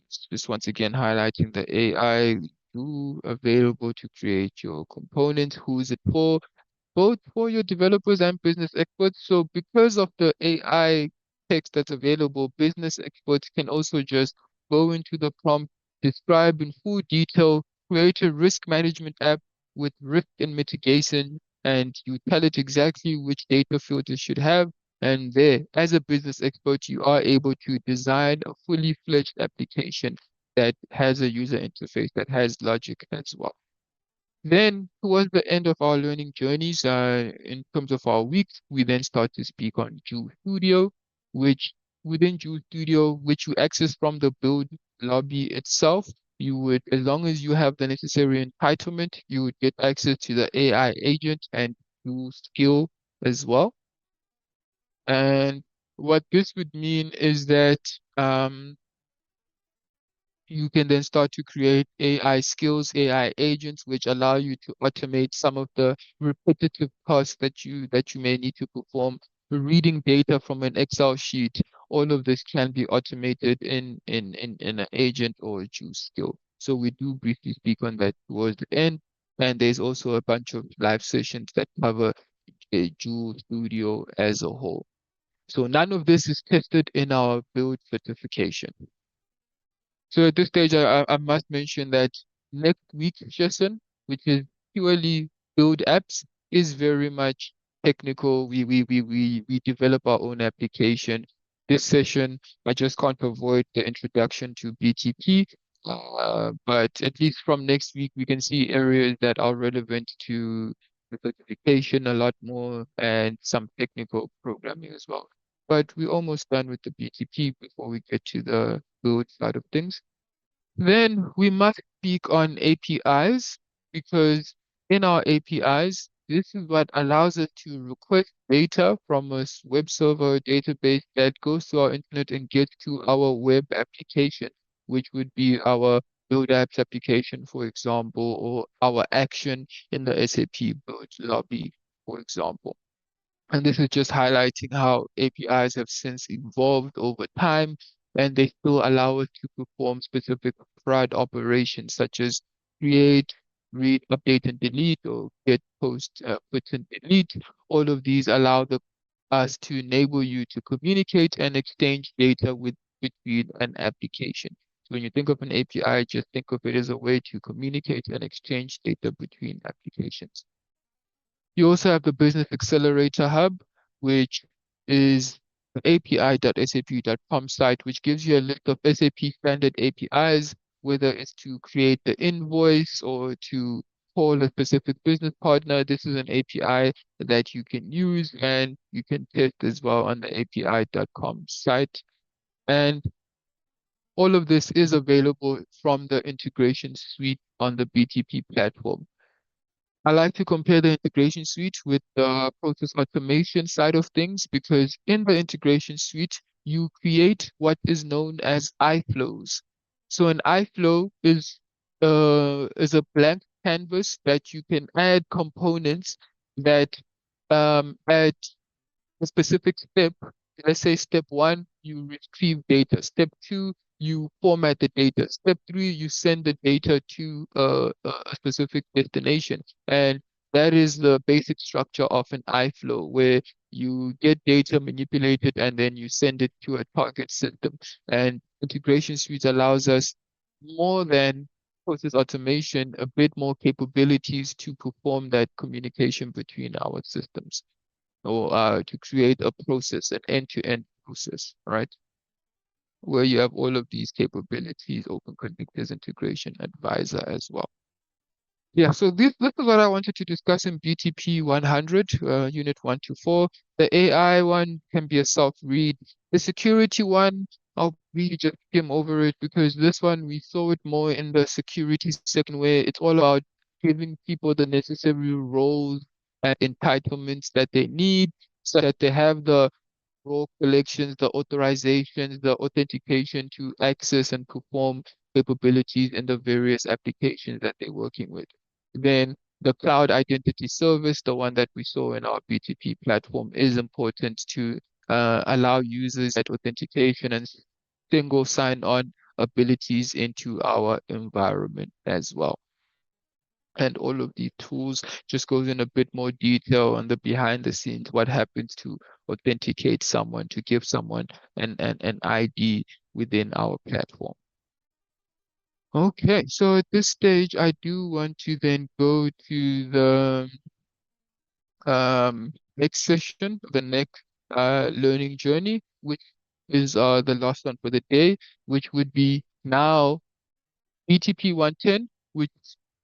it's just once again highlighting the AI tool available to create your components. Who is it for? Both for your developers and business experts. So because of the AI text that's available, business experts can also just go into the prompt, describe in full detail, create a risk management app with risk and mitigation, and you tell it exactly which data fields it should have. And there, as a business expert, you are able to design a fully fledged application that has a user interface that has logic as well. Then, towards the end of our learning journeys, in terms of our weeks, we then start to speak on Joule Studio, which within Joule Studio, which you access from the build lobby itself, you would, as long as you have the necessary entitlement, you would get access to the AI agent and Joule skill as well. And what this would mean is that you can then start to create AI skills, AI agents, which allow you to automate some of the repetitive tasks that you may need to perform. Reading data from an Excel sheet, all of this can be automated in an agent or a Joule skill. So we do briefly speak on that towards the end. And there's also a bunch of live sessions that cover a Joule Studio as a whole. So none of this is tested in our build certification. So at this stage, I must mention that next week's session, which is purely build apps, is very much technical. We develop our own application. This session, I just can't avoid the introduction to BTP. But at least from next week, we can see areas that are relevant to the certification a lot more and some technical programming as well. But we're almost done with the BTP before we get to the build side of things. Then we must speak on APIs because in our APIs, this is what allows us to request data from a web server database that goes to our internet and gets to our web application, which would be our build apps application, for example, or our action in the SAP build lobby, for example. And this is just highlighting how APIs have since evolved over time, and they still allow us to perform specific CRUD operations such as create, read, update, and delete, or get, post, put, and delete. All of these allow us to enable you to communicate and exchange data between an application. So when you think of an API, just think of it as a way to communicate and exchange data between applications. You also have the Business Accelerator Hub, which is the api.sap.com site, which gives you a list of SAP standard APIs, whether it's to create the invoice or to call a specific business partner. This is an API that you can use and you can test as well on the api.com site. And all of this is available from the integration suite on the BTP platform. I like to compare the integration suite with the process automation side of things because in the integration suite, you create what is known as iFlows. So an iFlow is a blank canvas that you can add components that add a specific step. Let's say step one, you retrieve data. Step two, you format the data. Step three, you send the data to a specific destination. And that is the basic structure of an iFlow, where you get data manipulated and then you send it to a target system. And integration suite allows us more than process automation, a bit more capabilities to perform that communication between our systems or to create a process, an end-to-end process, right? Where you have all of these capabilities, open connectors, integration, advisor as well. Yeah, so this is what I wanted to discuss in BTP 100, Unit 124. The AI one can be a self-read. The security one, I'll really just skim over it because this one we saw it more in the security section where it's all about giving people the necessary roles and entitlements that they need so that they have the role collections, the authorizations, the authentication to access and perform capabilities in the various applications that they're working with. Then the cloud identity service, the one that we saw in our BTP platform, is important to allow users that authentication and single sign-on abilities into our environment as well. And all of these tools just goes in a bit more detail on the behind the scenes, what happens to authenticate someone, to give someone an ID within our platform. Okay, so at this stage, I do want to then go to the next session, the next learning journey, which is the last one for the day, which would be now BTP 110, which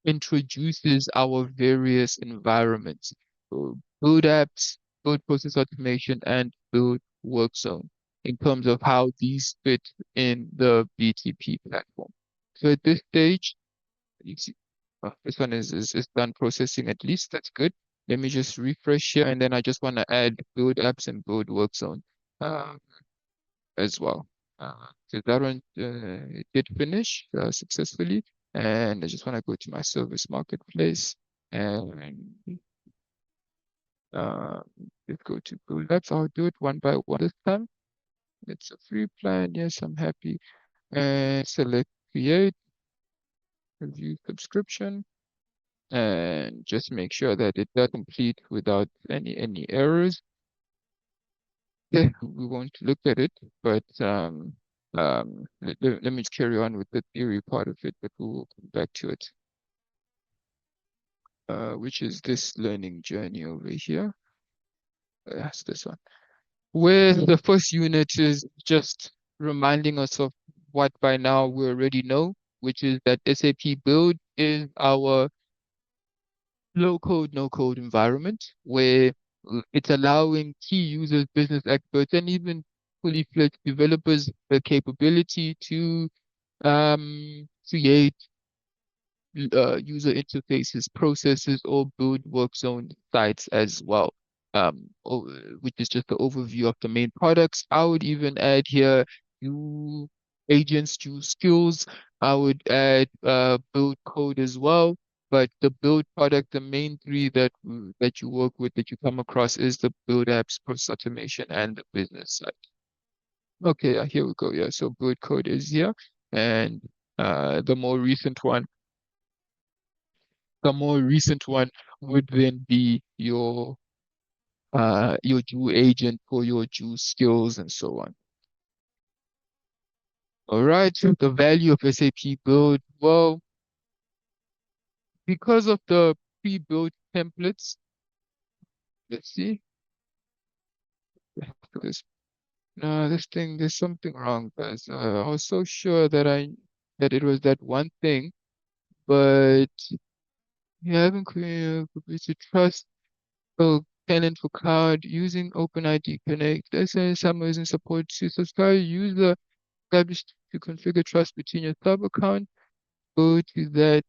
introduces our various environments. So build apps, build process automation, and build work zone in terms of how these fit in the BTP platform. So at this stage, you see, this one is done processing at least. That's good. Let me just refresh here, and then I just want to add build apps and build work zone. As well. So that one did finish successfully. And I just want to go to my service marketplace and uh, let's go to build apps. I'll do it one by one this time. It's a free plan. Yes, I'm happy. And select create, review subscription, and just make sure that it does complete without any errors. Yeah, we won't look at it, but let me just carry on with the theory part of it, but we'll come back to it, which is this learning journey over here. That's this one, where the first unit is just reminding us of what by now we already know, which is that SAP Build is our low code, no code environment where it's allowing key users, business experts, and even fully fledged developers the capability to create user interfaces, processes, or build work zone sites as well. Which is just the overview of the main products. I would even add here new agents, new skills. I would add build code as well. But the build product, the main three that you work with, that you come across, is the build apps, process automation, and the business side. Okay, here we go. Yeah, so build code is here, and the more recent one would then be your due agent for your due skills and so on. All right, so the value of SAP Build, well, because of the pre-built templates, let's see. this. No, this thing, there's something wrong, guys. I was so sure that it was that one thing, but you haven't completed trust. Oh, tenant for cloud using OpenID Connect. Let's say someone using support to subscribe user established to configure trust between your sub account. Go to that.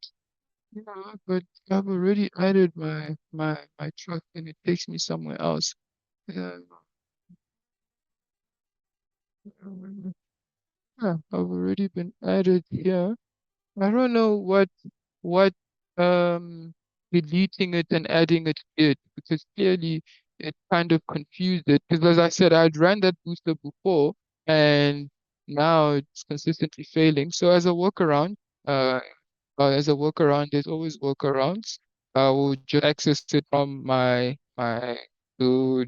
Yeah, but I've already added my trust and it takes me somewhere else. Yeah, yeah, I've already been added here. I don't know what um deleting it and adding it did because clearly it kind of confused it. Because as I said, I'd ran that booster before and now it's consistently failing. So uh, as a workaround, there's always workarounds. I will just access it from my build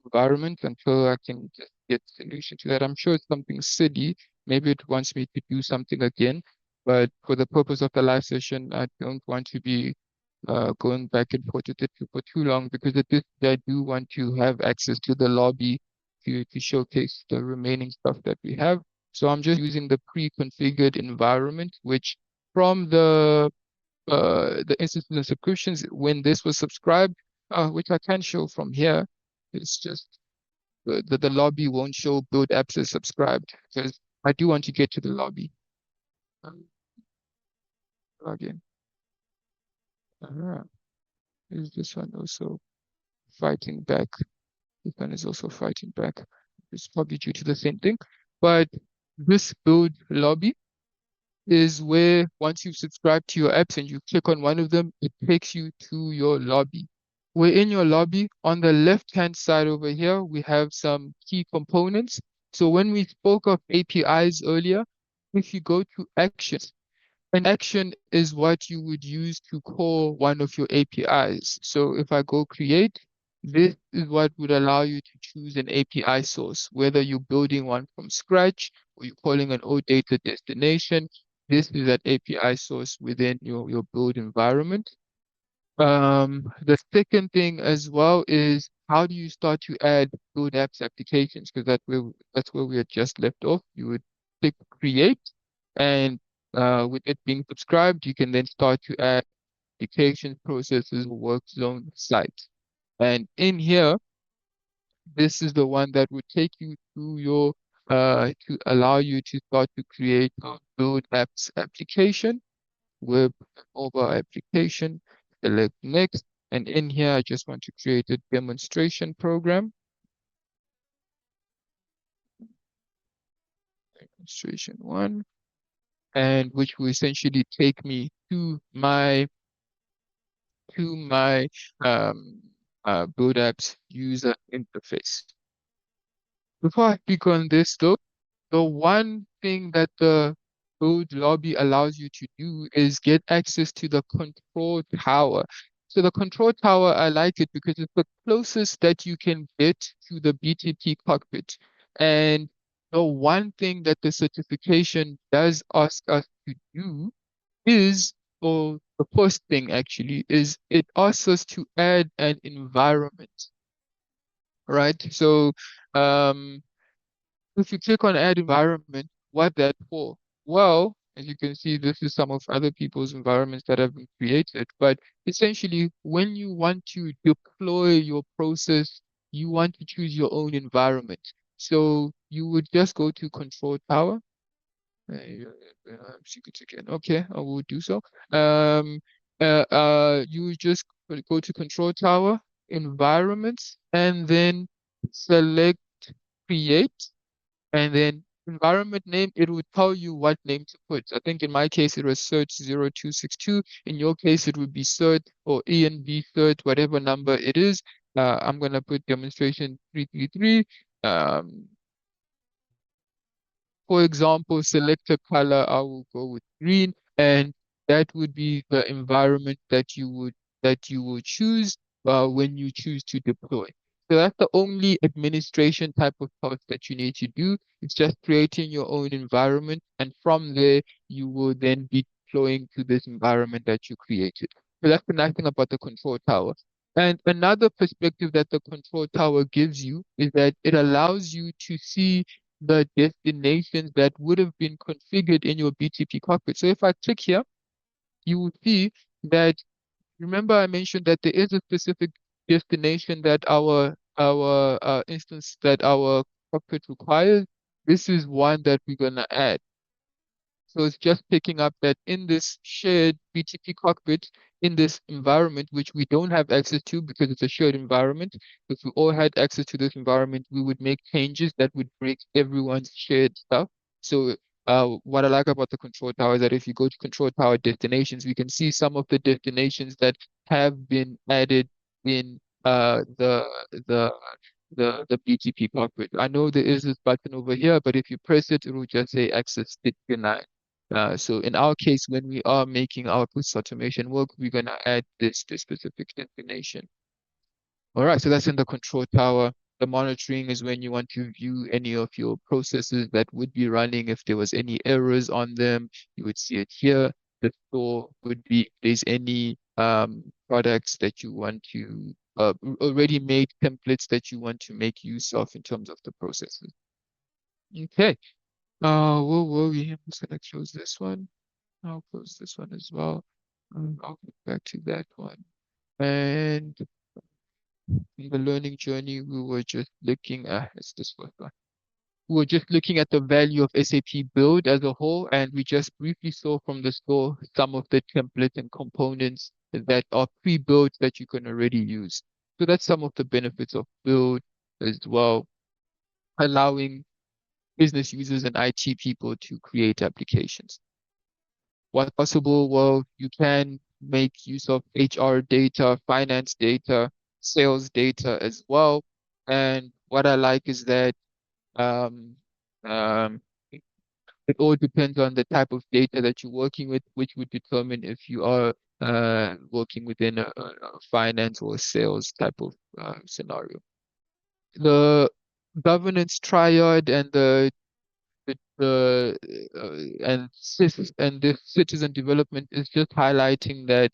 environment until I can just get solution to that. I'm sure it's something silly. Maybe it wants me to do something again, but for the purpose of the live session, I don't want to be going back and forth with it for too long because at this I do want to have access to the lobby to showcase the remaining stuff that we have. So I'm just using the pre-configured environment, which from the instances and subscriptions when this was subscribed, which I can show from here. It's just the lobby won't show build apps as subscribed because I do want to get to the lobby. Um, Login. Uh, is this one also fighting back? This one is also fighting back. It's probably due to the same thing. But this build lobby is where once you subscribe to your apps and you click on one of them, it takes you to your lobby. We're in your lobby. On the left-hand side over here, we have some key components. So when we spoke of APIs earlier, if you go to actions, an action is what you would use to call one of your APIs. So if I go create, this is what would allow you to choose an API source, whether you're building one from scratch or you're calling an OData destination. This is that API source within your build environment. The second thing as well is how do you start to add build apps applications? Because that's where we had just left off. You would click create, and with it being subscribed, you can then start to add applications, processes, work zone sites. And in here, this is the one that would take you to your to allow you to start to create a build apps application web mobile application, select next, and in here I just want to create a demonstration program, demonstration one, and which will essentially take me to my um, build apps user interface. Before I speak on this though, the one thing that the Code Lobby allows you to do is get access to the control tower. So the control tower, I like it because it's the closest that you can get to the BTP cockpit. And the one thing that the certification does ask us to do is, or the first thing actually, is it asks us to add an environment, right? So um, if you click on add environment, what that for? Well, as you can see, this is some of other people's environments that have been created. But essentially, when you want to deploy your process, you want to choose your own environment. So you would just go to control tower. Secret again. Okay, I will do so. You would just go to control tower, environments, and then select create and then environment name, it would tell you what name to put. I think in my case, it was cert0262. In your case, it would be cert or ENV cert, whatever number it is. I'm going to put demonstration 333. For example, select a color, I will go with green, and that would be the environment that you would choose when you choose to deploy. So that's the only administration type of task that you need to do. It's just creating your own environment, and from there you will then be deploying to this environment that you created. So that's the nice thing about the control tower. And another perspective that the control tower gives you is that it allows you to see the destinations that would have been configured in your BTP cockpit. So if I click here, you will see that, remember I mentioned that there is a specific destination that our instance that our cockpit requires. This is one that we're gonna add. So it's just picking up that in this shared BTP cockpit, in this environment, which we don't have access to because it's a shared environment. If we all had access to this environment, we would make changes that would break everyone's shared stuff. So what I like about the control tower is that if you go to control tower destinations, we can see some of the destinations that have been added in the the BTP cockpit. I know there is this button over here, but if you press it, it will just say access denied. So in our case, when we are making our process automation work, we're gonna add this specific destination. All right, so that's in the control tower. The monitoring is when you want to view any of your processes that would be running. If there was any errors on them, you would see it here. The store would be if there's any products that you want to already made templates that you want to make use of in terms of the processes. Okay. Whoa, we just gonna close this one. I'll close this one as well. I'll get back to that one. And in the learning journey, we were just looking at, it's this first one. We were just looking at the value of SAP Build as a whole, and we just briefly saw from the store some of the templates and components that are pre-built that you can already use. So that's some of the benefits of Build as well, allowing business users and IT people to create applications. What's possible? Well, you can make use of HR data, finance data, sales data as well. And what I like is that um, um, it all depends on the type of data that you're working with, which would determine if you are working within a finance or a sales type of scenario. The governance triad and and this citizen development is just highlighting that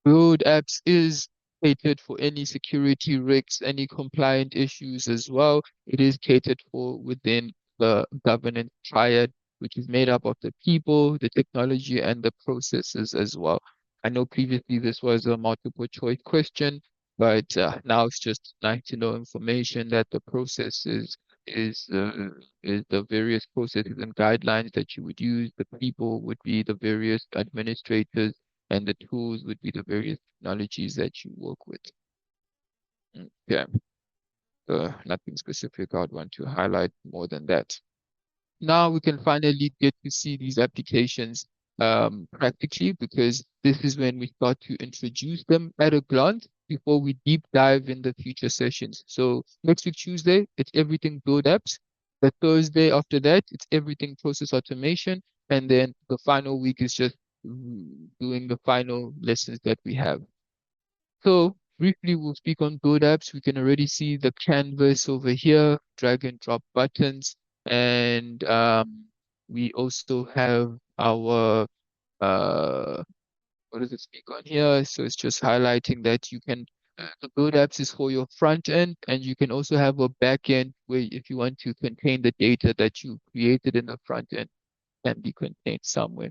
Build apps is catered for any security risks, any compliant issues as well. It is catered for within the governance triad, which is made up of the people, the technology, and the processes as well. I know previously this was a multiple choice question, but now it's just nice to know information that the processes is uh, is the various processes and guidelines that you would use. The people would be the various administrators and the tools would be the various technologies that you work with. Yeah, nothing specific I'd want to highlight more than that. Now we can finally get to see these applications practically because this is when we start to introduce them at a glance before we deep dive in the future sessions. So next week, Tuesday, it's everything build apps. The Thursday after that, it's everything process automation. And then the final week is just doing the final lessons that we have. So briefly, we'll speak on build apps. We can already see the canvas over here, drag and drop buttons, and we also have our what does it speak on here? So it's just highlighting that you can the build apps is for your front end, and you can also have a back end where if you want to contain the data that you created in the front end can be contained somewhere.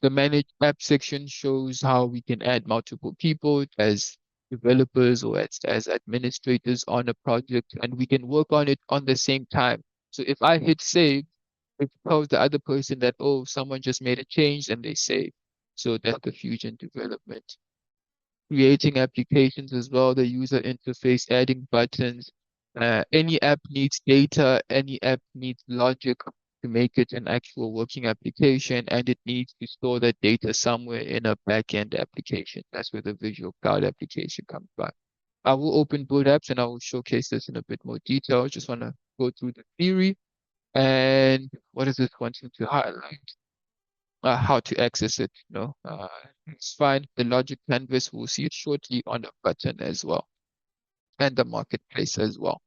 The manage app section shows how we can add multiple people as developers or as administrators on a project, and we can work on it on the same time. So if I hit save, it tells the other person that, oh, someone just made a change and they save. So that's the fusion development. Creating applications as well, the user interface, adding buttons. Any app needs data, any app needs logic to make it an actual working application, and it needs to store that data somewhere in a backend application. That's where the Visual Cloud application comes by. I will open Boot Apps and I will showcase this in a bit more detail. I just want to go through the theory and what is this wanting to highlight? How to access it, it's fine. The logic canvas, we'll see it shortly on the button as well, and the marketplace as well.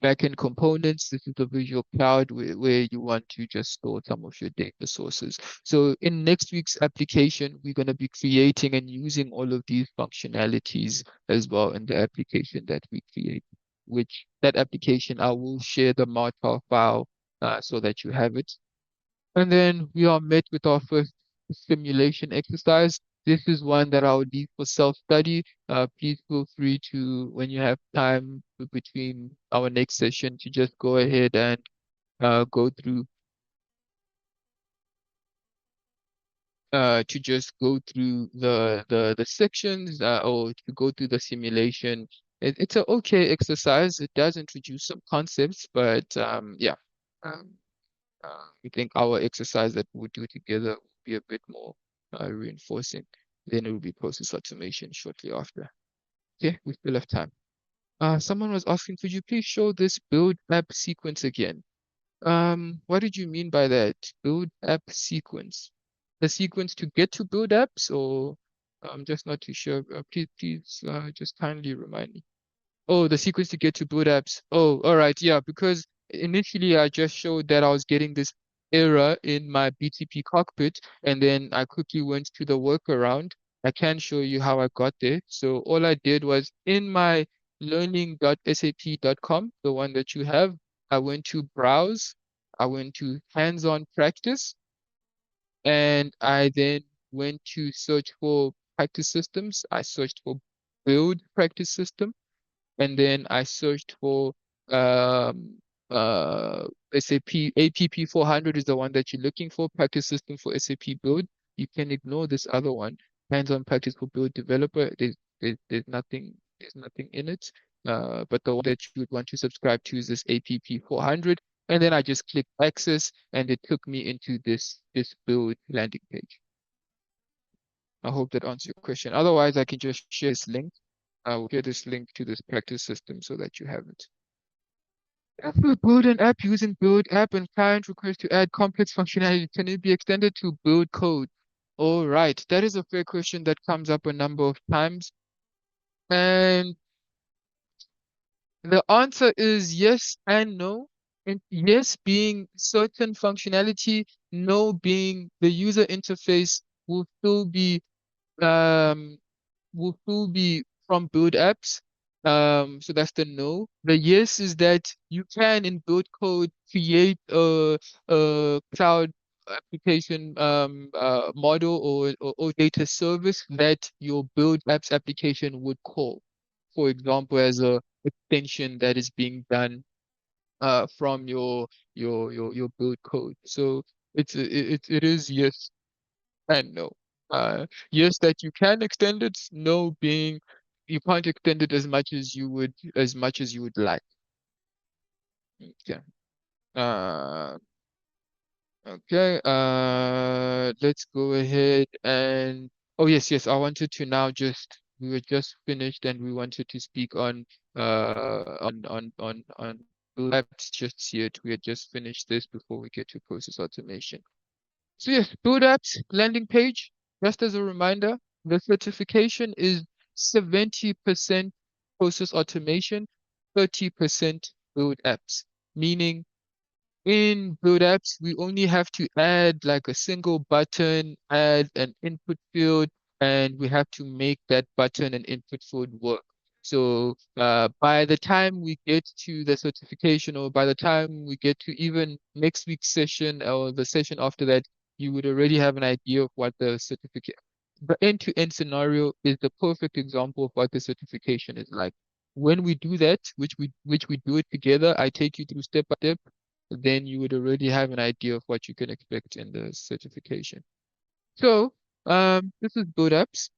backend components. This is the visual cloud where you want to just store some of your data sources. So in next week's application, we're going to be creating and using all of these functionalities as well in the application that we create, which that application I will share the markup file so that you have it. And then we are met with our first simulation exercise. This is one that I'll leave for self-study. Please feel free to, when you have time between our next session, to just go ahead and go through the sections or to go through the simulation. It's an okay exercise. It does introduce some concepts, but yeah. Um, we think our exercise that we'll do together will be a bit more reinforcing. Then it will be process automation shortly after. Okay, we still have time. Someone was asking, could you please show this build app sequence again? What did you mean by that? Build app sequence. The sequence to get to build apps, or I'm just not too sure. Please, just kindly remind me. Oh, the sequence to get to boot apps. Oh, all right. Yeah, because initially I just showed that I was getting this error in my BTP cockpit, and then I quickly went to the workaround. I can show you how I got there. So all I did was in my learning.sap.com, the one that you have, I went to browse, I went to hands-on practice, and I then went to search for practice systems. I searched for build practice system, and then I searched for um SAP APP 400 is the one that you're looking for, practice system for SAP build. You can ignore this other one, hands-on practice for build developer. There's nothing in it. But the one that you would want to subscribe to is this APP 400. And then I just clicked access and it took me into this build landing page. I hope that answers your question. Otherwise, I can just share this link. I will share this link to this practice system so that you have it. After build an app using build app and client request to add complex functionality, can it be extended to build code? All right, that is a fair question that comes up a number of times. And the answer is yes and no. And yes being certain functionality, no being the user interface will still be um from build apps. So that's the no. The yes is that you can in build code create a cloud application model or data service that your build apps application would call. For example, as a extension that is being done from your build code. So it is yes and no. Yes, that you can extend it. No, being you can't extend it as much as you would like. Okay. Uh, okay. Let's go ahead and oh yes, yes. I wanted to now just we were just finished and we wanted to speak on let's just see it. We had just finished this before we get to process automation. So yes, build apps landing page. Just as a reminder, the certification is 70% process automation, 30% build apps. Meaning in build apps, we only have to add like a single button, add an input field, and we have to make that button and input field work. So by the time we get to the certification, or by the time we get to even next week's session or the session after that, you would already have an idea of what the certificate, the end-to-end scenario is the perfect example of what the certification is like. When we do that, which we do it together, I take you through step by step, then you would already have an idea of what you can expect in the certification. So, this is build apps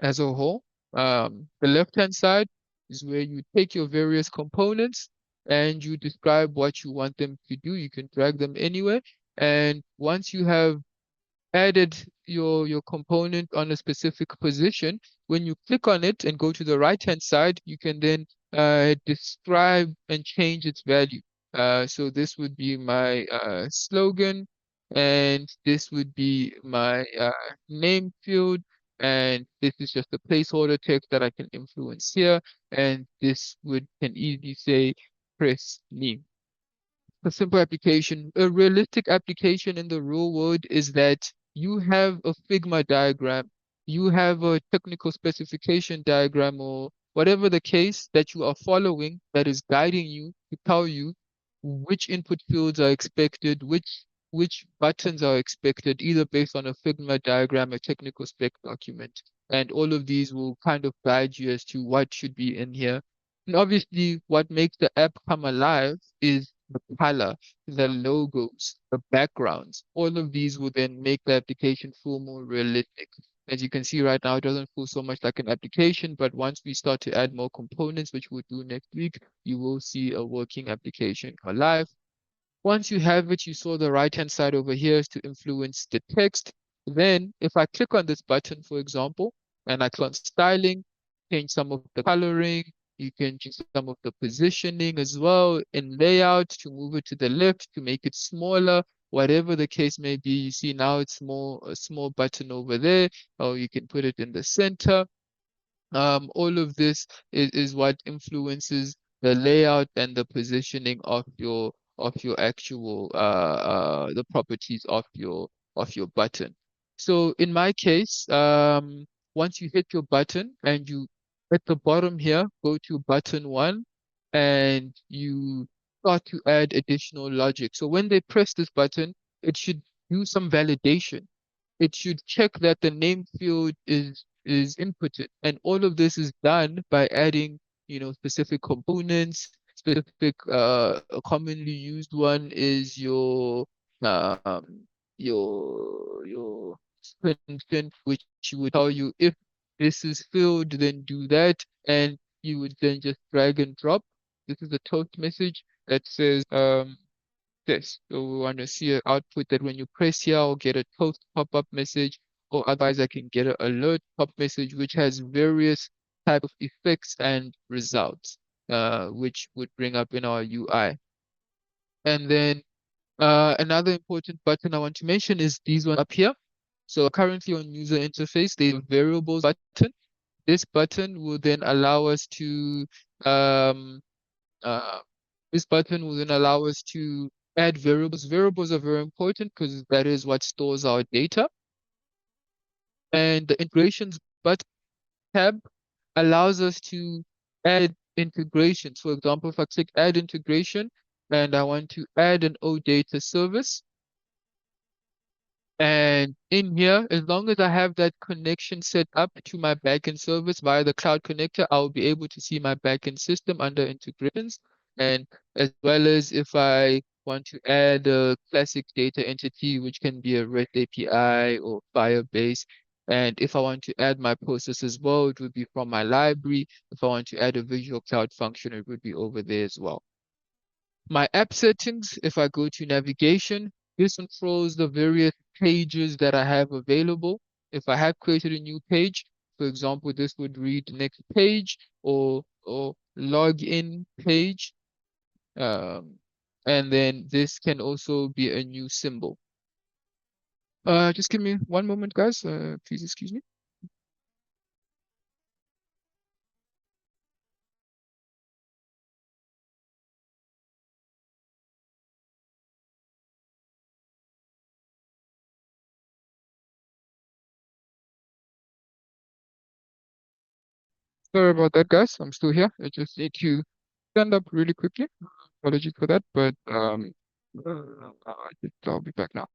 as a whole. The left-hand side is where you take your various components and you describe what you want them to do. You can drag them anywhere. And once you have added your component on a specific position, when you click on it and go to the right hand side, you can then describe and change its value. So this would be my slogan, and this would be my name field, and this is just a placeholder text that I can influence here, and this would can easily say press me. A simple application. A realistic application in the real world is that you have a Figma diagram, you have a technical specification diagram, or whatever the case that you are following that is guiding you to tell you which input fields are expected, which buttons are expected, either based on a Figma diagram, a technical spec document. And all of these will kind of guide you as to what should be in here. And obviously, what makes the app come alive is the color, the logos, the backgrounds. All of these will then make the application feel more realistic. As you can see right now, it doesn't feel so much like an application, but once we start to add more components, which we'll do next week, you will see a working application alive. Once you have it, you saw the right-hand side over here is to influence the text. Then if I click on this button, for example, and I click on styling, change some of the coloring, you can change some of the positioning as well in layout to move it to the left, to make it smaller, whatever the case may be. You see now it's more a small button over there, or you can put it in the center. All of this is what influences the layout and the positioning of your actual the properties of your button. So in my case, once you hit your button and you at the bottom here, go to button one and you start to add additional logic. So when they press this button, it should do some validation. It should check that the name field is inputted, and all of this is done by adding, specific components. Specific a commonly used one is your function, which would tell you if this is filled, then do that, and you would then just drag and drop. This is a toast message that says this. So we want to see an output that when you press here, I'll get a toast pop-up message, or otherwise I can get an alert pop message, which has various type of effects and results, which would bring up in our UI. And then another important button I want to mention is these ones up here. So currently on user interface, there's a variables button. This button will then allow us to um, uh, this button will then allow us to add variables. Variables are very important because that is what stores our data. And the integrations button tab allows us to add integrations. For example, if I click add integration and I want to add an OData service, and in here, as long as I have that connection set up to my backend service via the cloud connector, I'll be able to see my backend system under integrations. And as well as if I want to add a classic data entity, which can be a REST API or Firebase. And if I want to add my process as well, it would be from my library. If I want to add a Visual Cloud function, it would be over there as well. My app settings, if I go to navigation, this controls the various pages that I have available. If I have created a new page, for example, this would read next page or login page. Um, and then this can also be a new symbol. Just give me one moment, guys. Please excuse me. Sorry about that, guys. I'm still here. I just need to stand up really quickly. Apologies for that, but I'll be back now.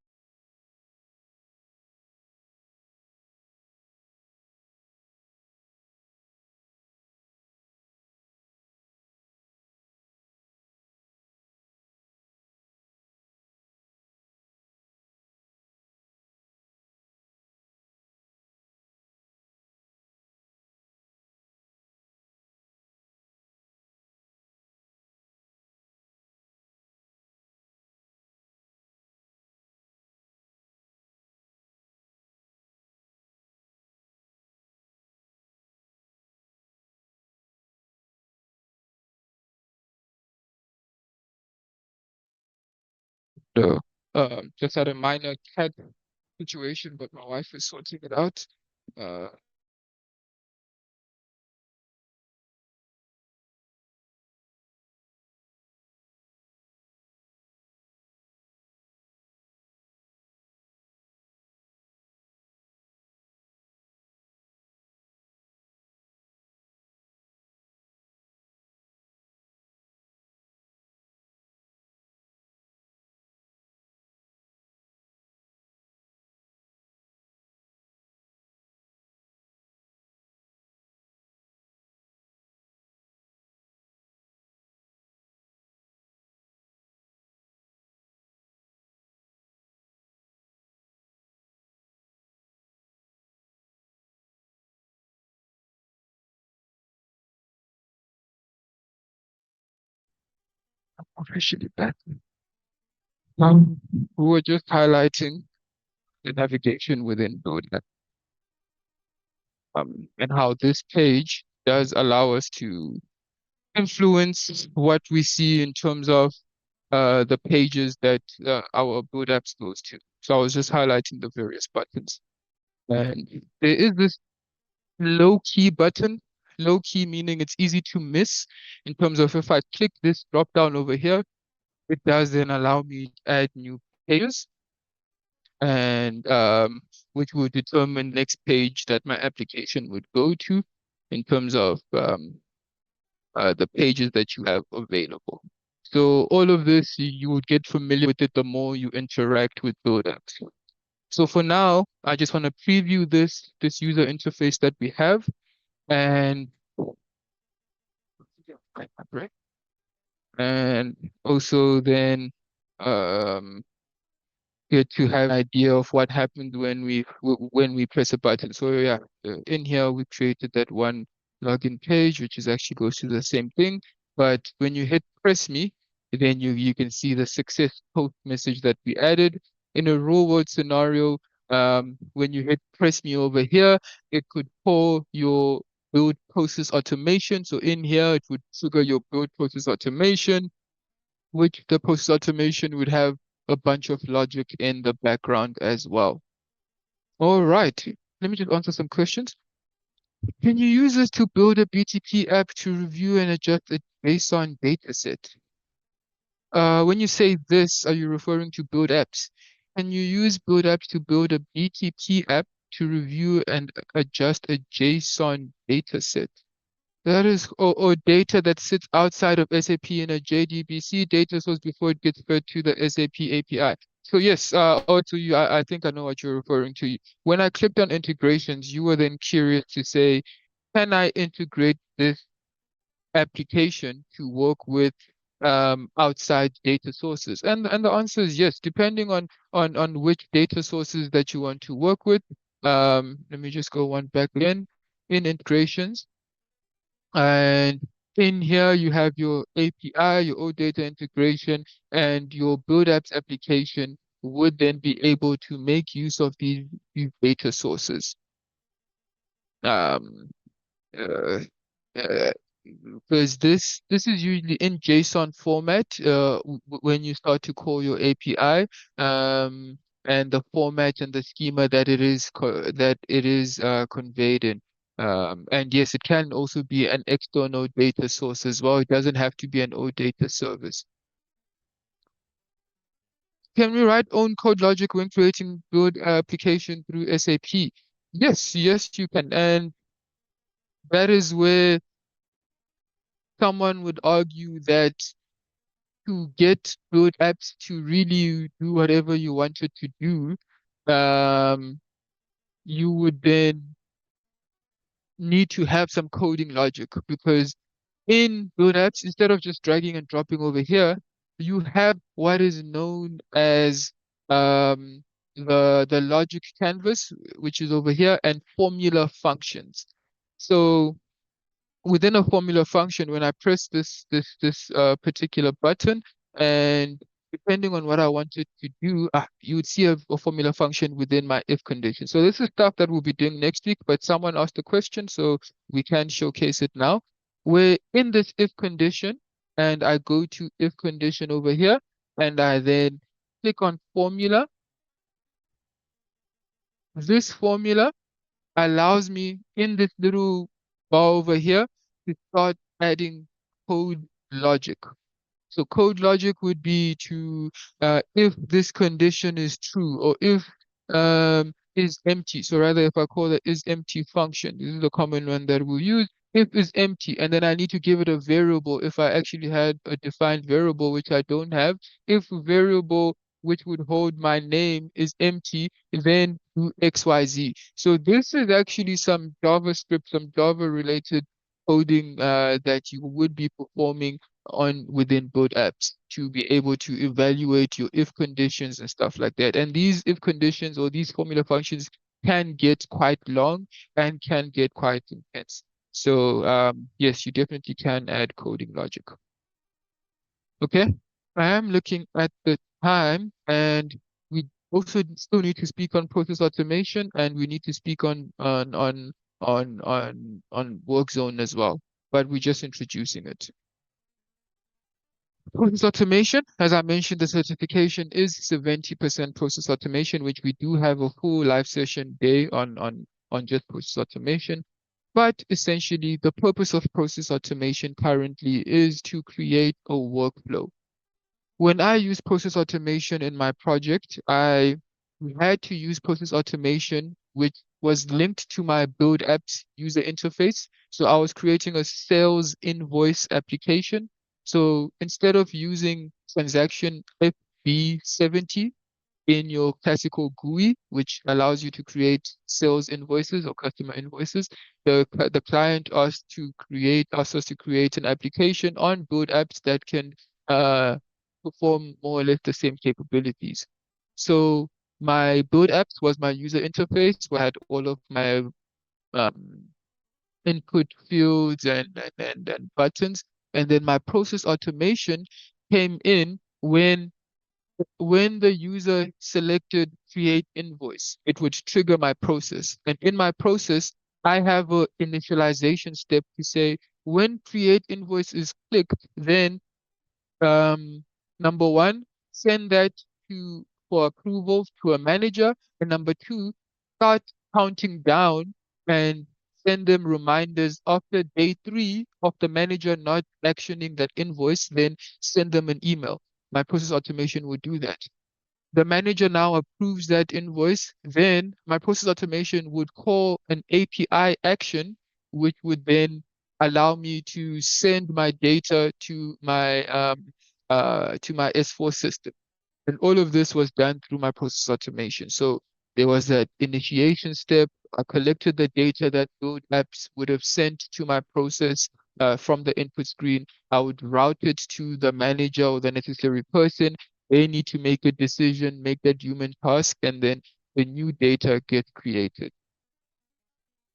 So, just had a minor cat situation, but my wife is sorting it out. Uh, officially back. We were just highlighting the navigation within Build and how this page does allow us to influence what we see in terms of the pages that our Build apps goes to. So I was just highlighting the various buttons. And there is this low key button, low key meaning it's easy to miss in terms of if I click this drop down over here, it does then allow me to add new pages and which will determine next page that my application would go to in terms of the pages that you have available. So all of this, you would get familiar with it the more you interact with Build apps. So for now, I just want to preview this user interface that we have and right? And also then um, get to have an idea of what happened when when we press a button. So yeah, in here we created that one login page, which is actually goes to the same thing. But when you hit press me, then you can see the success post message that we added. In a real world scenario, when you hit press me over here, it could call your build process automation. So in here, it would trigger your build process automation, which the process automation would have a bunch of logic in the background as well. All right, let me just answer some questions. Can you use this to build a BTP app to review and adjust a JSON dataset? When you say this, are you referring to build apps? Can you use build apps to build a BTP app to review and adjust a JSON dataset? That is, or data that sits outside of SAP in a JDBC data source before it gets fed to the SAP API. So yes, I think I know what you're referring to. When I clicked on integrations, you were then curious to say, can I integrate this application to work with outside data sources? And the answer is yes, depending on which data sources that you want to work with. Let me just go one back again in integrations. And in here, you have your API, your OData integration, and your Build Apps application would then be able to make use of these data sources. Um, uh, uh, because this is usually in JSON format when you start to call your API, and the format and the schema that it is conveyed in. And yes, it can also be an external data source as well. It doesn't have to be an OData service. Can we write own code logic when creating build application through SAP? Yes, you can. And that is where someone would argue that to get build apps to really do whatever you wanted to do, um, you would then need to have some coding logic because in build apps, instead of just dragging and dropping over here, you have what is known as the logic canvas, which is over here, and formula functions. So within a formula function, when I press this particular button, and depending on what I wanted to do, you would see a formula function within my if condition. So this is stuff that we'll be doing next week, but someone asked a question, so we can showcase it now. We're in this if condition, and I go to if condition over here, and I then click on formula. This formula allows me in this little bar over here to start adding code logic. So code logic would be to if this condition is true or if is empty. So rather if I call it is empty function, this is a common one that we'll use. If is empty, and then I need to give it a variable if I actually had a defined variable, which I don't have. If variable which would hold my name is empty, then do XYZ. So this is actually some JavaScript, some Java related coding that you would be performing on within both apps to be able to evaluate your if conditions and stuff like that. And these if conditions or these formula functions can get quite long and can get quite intense. So yes, you definitely can add coding logic. Okay. I am looking at the time, and we also still need to speak on process automation, and we need to speak on work zone as well. But we're just introducing it. Process automation, as I mentioned, the certification is 70% process automation, which we do have a full live session day on just process automation. But essentially, the purpose of process automation currently is to create a workflow. When I use process automation in my project, I had to use process automation, which was linked to my build apps user interface. So I was creating a sales invoice application. So instead of using transaction FB70, in your classical GUI, which allows you to create sales invoices or customer invoices. The client asked us to create an application on Build Apps that can perform more or less the same capabilities. So my Build Apps was my user interface where I had all of my um, input fields and buttons. And then my process automation came in when the user selected create invoice, it would trigger my process. And in my process, I have a initialization step to say when create invoice is clicked, then um, number one, send that to for approval to a manager, and number two, start counting down and send them reminders after day three of the manager not actioning that invoice, then send them an email. My process automation would do that. The manager now approves that invoice, then my process automation would call an API action, which would then allow me to send my data to my S4 system. And all of this was done through my process automation. So there was that initiation step. I collected the data that Build Apps would have sent to my process from the input screen. I would route it to the manager or the necessary person. They need to make a decision, make that human task, and then the new data gets created.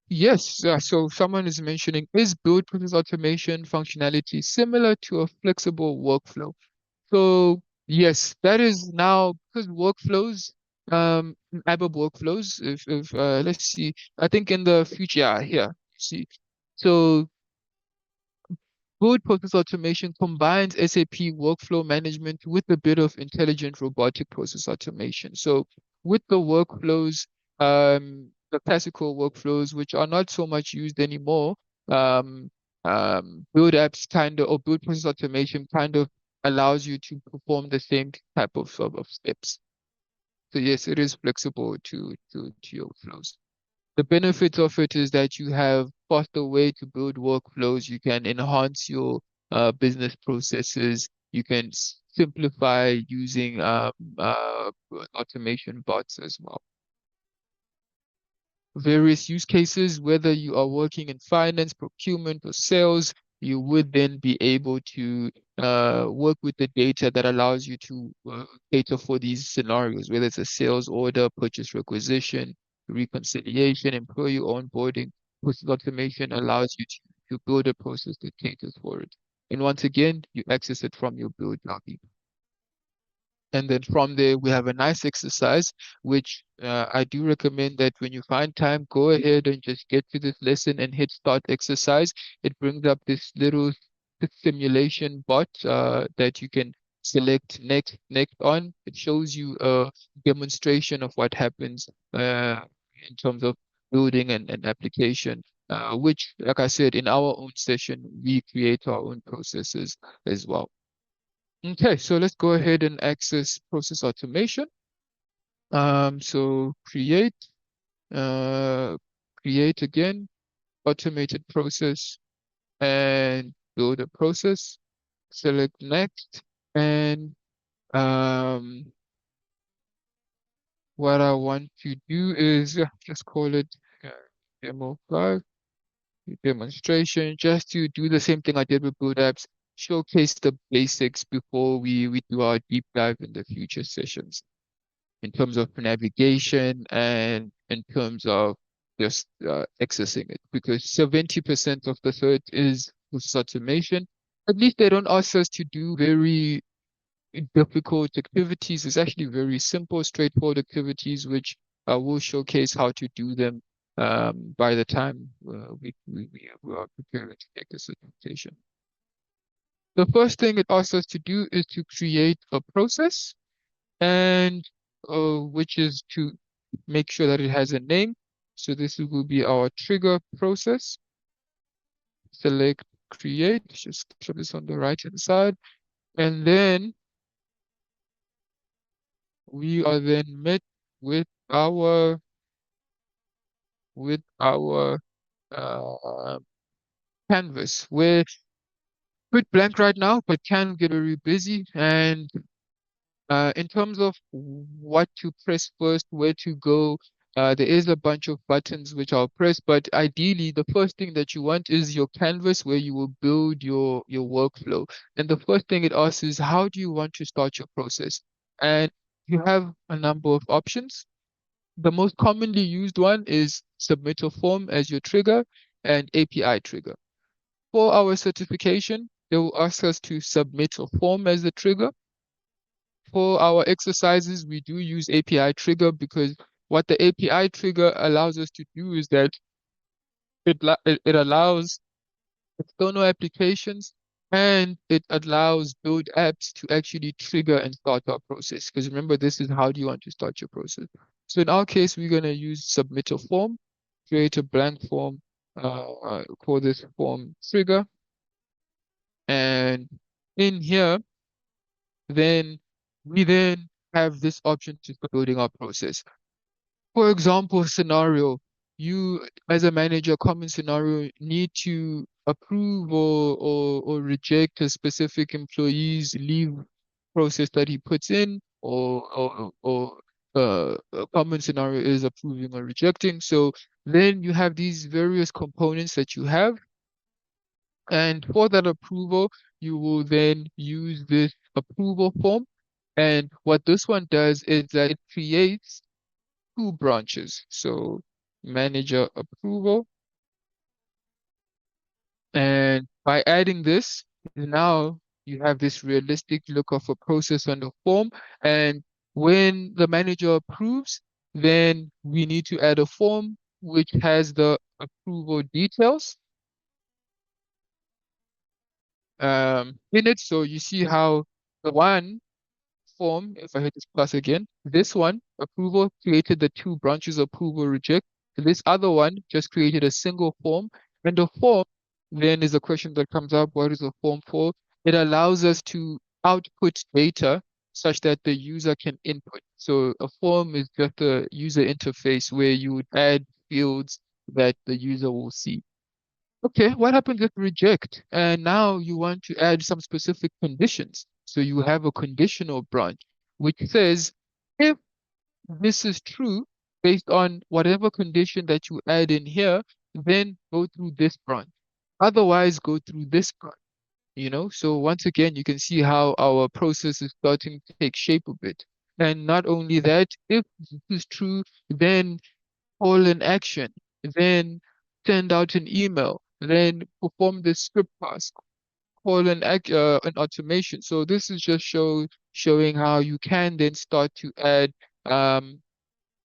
Yes, so someone is mentioning, is build process automation functionality similar to a flexible workflow? So yes, that is now because workflows, ABAP workflows, if let's see, I think in the future, yeah, here, see. So good process automation combines SAP workflow management with a bit of intelligent robotic process automation. So with the workflows, the classical workflows, which are not so much used anymore, um, build apps kind of, or build process automation kind of allows you to perform the same type of steps. So yes, it is flexible to your flows. The benefit of it is that you have faster way to build workflows. You can enhance your business processes. You can simplify using automation bots as well. Various use cases, whether you are working in finance, procurement, or sales, you would then be able to work with the data that allows you to cater for these scenarios, whether it's a sales order, purchase requisition, reconciliation, employee onboarding. Process automation allows you to build a process that caters for it. And once again, you access it from your build lobby. And then from there, we have a nice exercise, which I do recommend that when you find time, go ahead and just get to this lesson and hit start exercise. It brings up this little simulation bot that you can select next on. It shows you a demonstration of what happens in terms of building an application, which, like I said, in our own session, we create our own processes as well. Okay, so let's go ahead and access process automation. So uh, create again, automated process and build a process, select next. And um, what I want to do is just call it uh, demo 5, demonstration, just to do the same thing I did with Build Apps, showcase the basics before we do our deep dive in the future sessions, in terms of navigation and in terms of just accessing it, because 70% of the cert is process automation. At least they don't ask us to do very difficult activities. It's actually very simple, straightforward activities, which will showcase how to do them by the time we are preparing to take the certification. The first thing it asks us to do is to create a process, and which is to make sure that it has a name. So this will be our trigger process. Select create, just show this on the right hand side, and then we are then met with our uh, canvas, where bit blank right now, but can get very busy. And in terms of what to press first, where to go, there is a bunch of buttons which I'll press, but ideally, the first thing that you want is your canvas where you will build your workflow. And the first thing it asks is, how do you want to start your process? And you have a number of options. The most commonly used one is submit a form as your trigger and API trigger. For our certification, they will ask us to submit a form as the trigger. For our exercises, we do use API trigger because what the API trigger allows us to do is that it allows external applications, and it allows build apps to actually trigger and start our process. Because remember, this is how do you want to start your process. So in our case, we're going to use submit a form, create a blank form, for this form trigger. And in here, then we then have this option to start building our process. For example, scenario, you as a manager, common scenario, need to approve or reject a specific employee's leave process that he puts in, or a common scenario is approving or rejecting. So then you have these various components that you have, and for that approval, you will then use this approval form. And what this one does is that it creates two branches. So manager approval. And by adding this, now you have this realistic look of a process on the form. And when the manager approves, then we need to add a form which has the approval details in it. So you see how the one form, if I hit this plus again, this one, approval, created the two branches, approval, reject. This other one just created a single form. And the form then is a question that comes up, what is a form for? It allows us to output data such that the user can input. So a form is just a user interface where you would add fields that the user will see. Okay, what happens if reject? And now you want to add some specific conditions. So you have a conditional branch, which says if this is true, based on whatever condition that you add in here, then go through this branch. Otherwise, go through this branch. So once again, you can see how our process is starting to take shape a bit. And not only that, if this is true, then call an action, then send out an email, then perform the script task, call an automation. So this is just showing how you can then start to add um,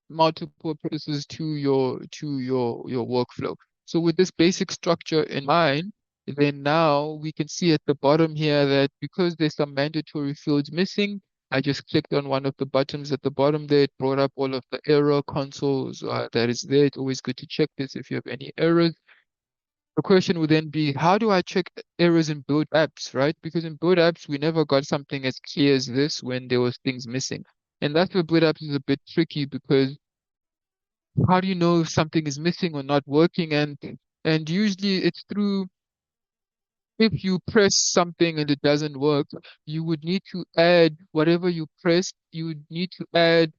multiple processes to your workflow. So with this basic structure in mind, then now we can see at the bottom here that because there's some mandatory fields missing, I just clicked on one of the buttons at the bottom there. It brought up all of the error consoles that is there. It's always good to check this if you have any errors. The question would then be, how do I check errors in build apps, right? Because in build apps, we never got something as clear as this when there was things missing. And that's where build apps is a bit tricky, because how do you know if something is missing or not working? And usually it's through, if you press something and it doesn't work, you would need to add whatever you pressed, you would need to add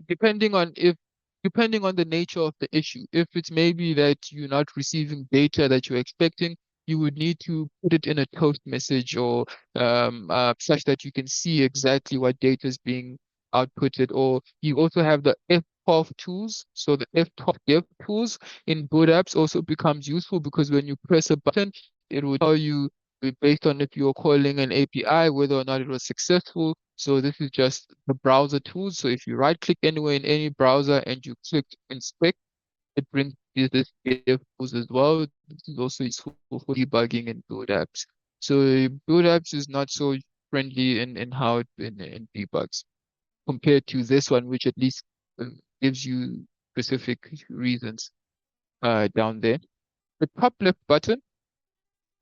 depending on the nature of the issue. If it's maybe that you're not receiving data that you're expecting, you would need to put it in a toast message, or such that you can see exactly what data is being outputted. Or you also have the FPOF tools. So the FPOF dev tools in boot apps also becomes useful, because when you press a button, it will tell you based on if you're calling an API, whether or not it was successful. So this is just the browser tools. So if you right click anywhere in any browser and you click inspect, it brings you this data tools as well. This is also useful for debugging and build apps. So build apps is not so friendly in how in debugs compared to this one, which at least uh, gives you specific reasons down there. The top left button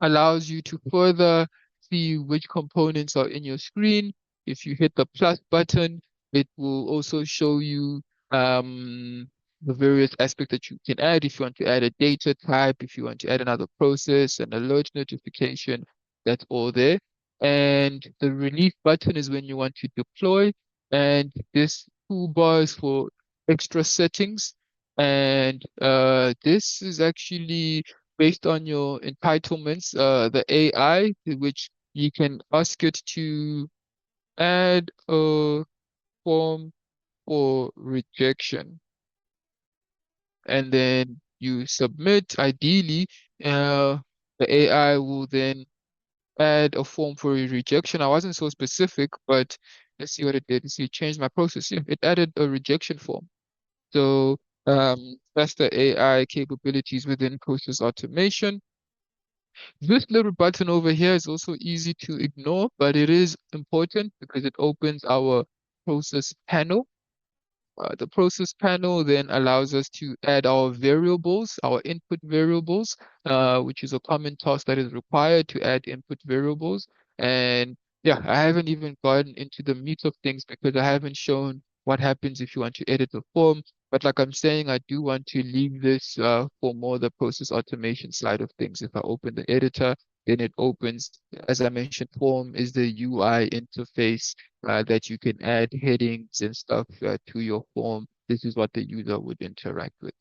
allows you to further see which components are in your screen. If you hit the plus button, it will also show you the various aspects that you can add. If you want to add a data type, if you want to add another process, an alert notification, that's all there. And the release button is when you want to deploy. And this toolbar is for extra settings. And this is actually based on your entitlements, the AI, which you can ask it to add a form for rejection. And then you submit. Ideally, the AI will then add a form for a rejection. I wasn't so specific, but let's see what it did. See, it changed my process. Yeah, it added a rejection form. So that's the AI capabilities within process automation. This little button over here is also easy to ignore, but it is important because it opens our process panel. The process panel then allows us to add our variables, our input variables, which is a common task that is required to add input variables. And yeah, I haven't even gotten into the meat of things because I haven't shown what happens if you want to edit the form. But like I'm saying, I do want to leave this for more the process automation side of things. If I open the editor, then it opens, as I mentioned, form is the UI interface that you can add headings and stuff to your form. This is what the user would interact with.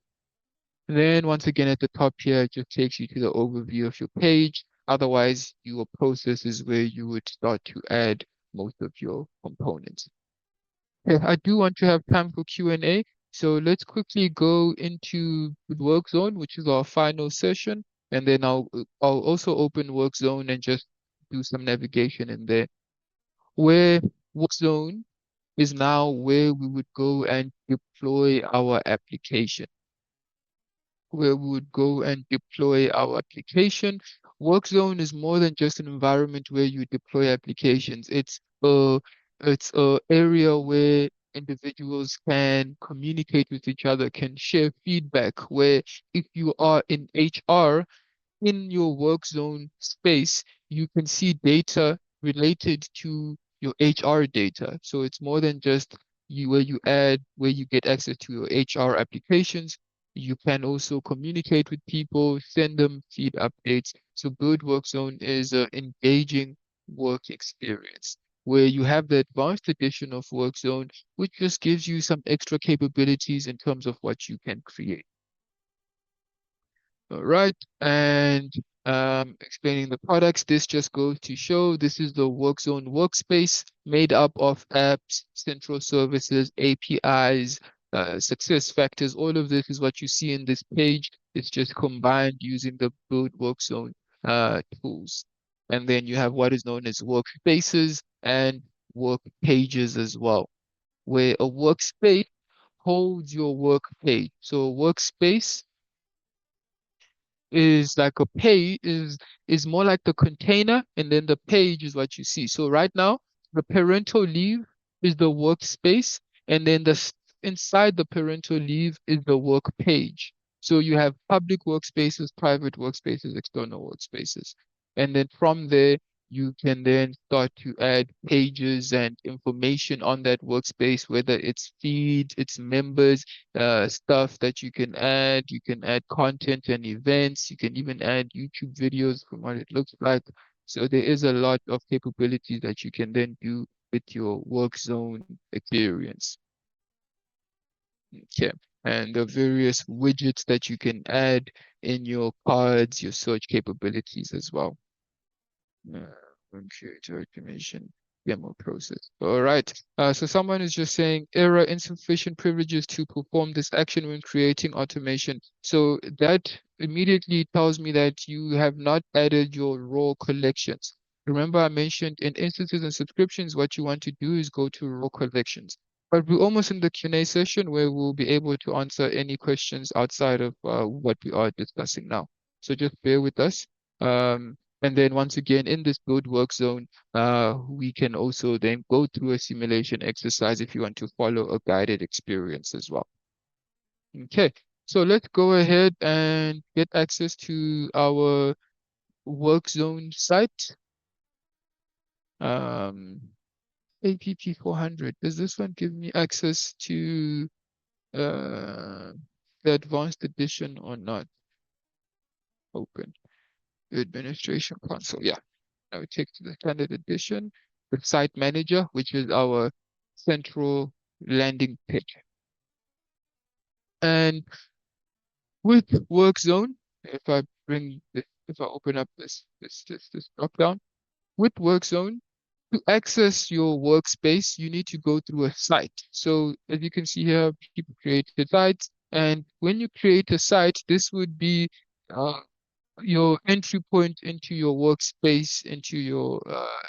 Then once again at the top here, it just takes you to the overview of your page. Otherwise, your process is where you would start to add most of your components. Okay, I do want to have time for Q&A. So let's quickly go into the work zone, which is our final session. And then I'll also open work zone and just do some navigation in there. Where work zone is now where we would go and deploy our application. Where we would go and deploy our application. Work zone is more than just an environment where you deploy applications. It's a area where individuals can communicate with each other, can share feedback, where if you are in HR, in your work zone space, you can see data related to your HR data. So it's more than just where you get access to your HR applications. You can also communicate with people, send them feed updates. So Build Work Zone is an engaging work experience where you have the advanced edition of Work Zone, which just gives you some extra capabilities in terms of what you can create. All right, and explaining the products, this just goes to show this is the WorkZone workspace made up of apps, central services, APIs, success factors. All of this is what you see in this page. It's just combined using the Build WorkZone tools. And then you have what is known as workspaces and work pages as well, where a workspace holds your work page. So a workspace is like a page is more like the container, and then the page is what you see. So right now the parental leave is the workspace, and then inside the parental leave is the work page. So you have public workspaces, private workspaces, external workspaces, and then from there you can then start to add pages and information on that workspace, whether it's feed, it's members, stuff that you can add. You can add content and events. You can even add YouTube videos from what it looks like. So there is a lot of capabilities that you can then do with your work zone experience. Okay. And the various widgets that you can add in your cards, your search capabilities as well. Uh, Creator automation. demo process. All right. So someone is just saying error insufficient privileges to perform this action when creating automation. So that immediately tells me that you have not added your raw collections. Remember, I mentioned in instances and subscriptions, what you want to do is go to raw collections. But we're almost in the Q&A session where we'll be able to answer any questions outside of what we are discussing now. So just bear with us. And then once again, in this build work zone, we can also then go through a simulation exercise if you want to follow a guided experience as well. Okay, so let's go ahead and get access to our work zone site. Um, APP 400. Does this one give me access to uh, the advanced edition or not? Open the administration console. Yeah. Now we take to the standard edition, the site manager, which is our central landing page. And with work zone, if I open up this drop down, with work zone, to access your workspace, you need to go through a site. So as you can see here, people created sites. And when you create a site, this would be uh, your entry point into your workspace, into your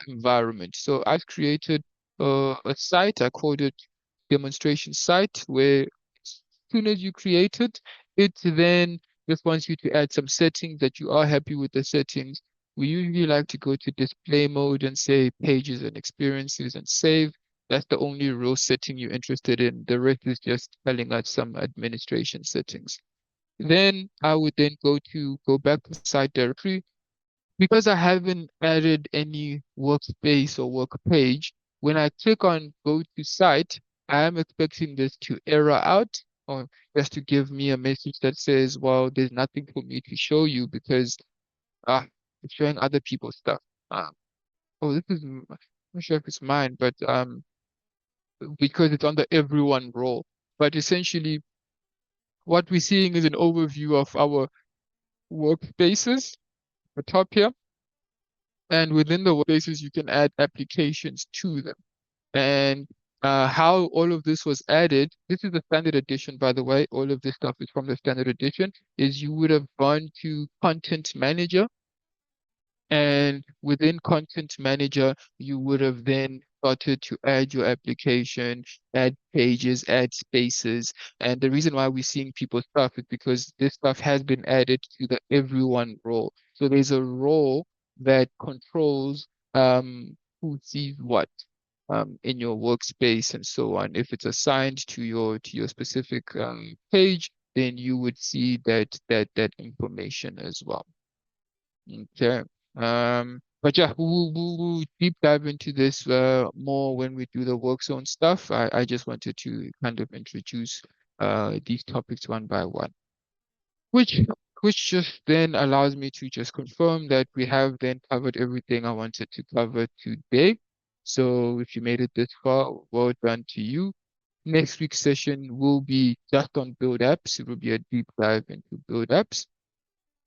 environment. So I've created a site. I called it demonstration site, where as soon as you create it, it then just wants you to add some settings that you are happy with the settings. We usually like to go to display mode and say pages and experiences and save. That's the only real setting you're interested in. The rest is just telling us some administration settings. Then I would then go back to site directory. Because I haven't added any workspace or work page, when I click on go to site, I am expecting this to error out or just to give me a message that says, well, there's nothing for me to show you because it's showing other people's stuff. Um, oh, I'm not sure if it's mine, but because it's under everyone role. But essentially, what we're seeing is an overview of our workspaces, the top here. And within the workspaces, you can add applications to them. And how all of this was added, this is the standard edition, by the way. All of this stuff is from the standard edition, is you would have gone to Content Manager. And within Content Manager, you would have then started to add your application, add pages, add spaces. And the reason why we're seeing people's stuff is because this stuff has been added to the everyone role. So there's a role that controls who sees what in your workspace and so on. If it's assigned to your specific page, then you would see that information as well. Okay. But yeah, we'll deep dive into this more when we do the work zone stuff. I just wanted to kind of introduce these topics one by one, which which just then allows me to just confirm that we have then covered everything I wanted to cover today. So if you made it this far, well done to you. Next week's session will be just on build apps. It will be a deep dive into build apps.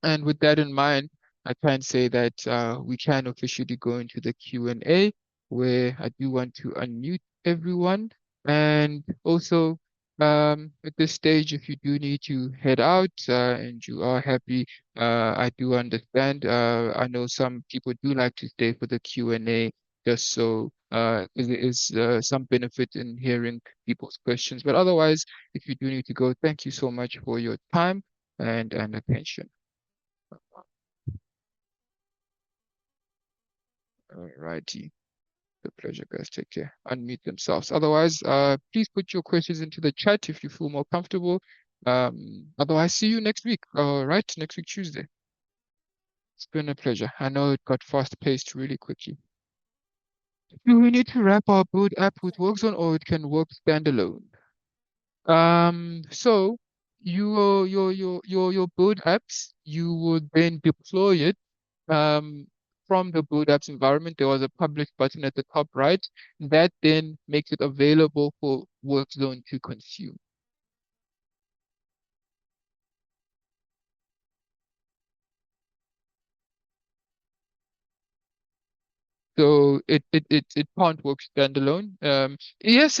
And with that in mind, I can say that we can officially go into the Q&A, where I do want to unmute everyone. And also, at this stage, if you do need to head out and you are happy, I do understand. I know some people do like to stay for the Q&A just so there is some benefit in hearing people's questions. But otherwise, if you do need to go, thank you so much for your time and attention. Alrighty. The pleasure, guys. Take care. Unmute themselves. Otherwise, please put your questions into the chat if you feel more comfortable. Otherwise, see you next week. All right, next week, Tuesday. It's been a pleasure. I know it got fast paced really quickly. Do we need to wrap our build app with WorkZone or it can work standalone? So your build apps, you would then deploy it um, from the Build Apps environment. There was a publish button at the top right that then makes it available for WorkZone to consume. So it can't work standalone. Yes,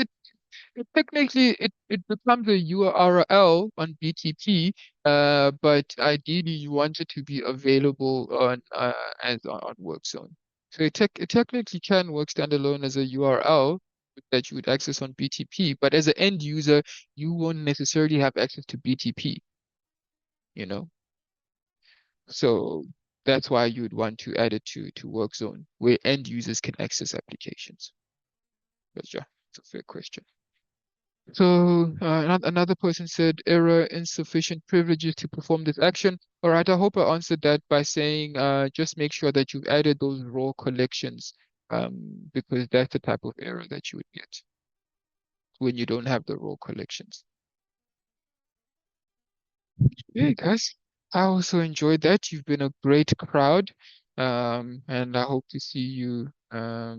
technically it becomes a URL on BTP, but ideally you want it to be available on as on WorkZone. So it technically can work standalone as a URL that you would access on BTP, but as an end user, you won't necessarily have access to BTP, you know? So that's why you would want to add it to WorkZone, where end users can access applications. But yeah, it's a fair question. So another person said error, insufficient privileges to perform this action. All right, I hope I answered that by saying just make sure that you've added those raw collections, because that's the type of error that you would get when you don't have the raw collections. Yeah, guys, I also enjoyed that. You've been a great crowd, and I hope to see you uh,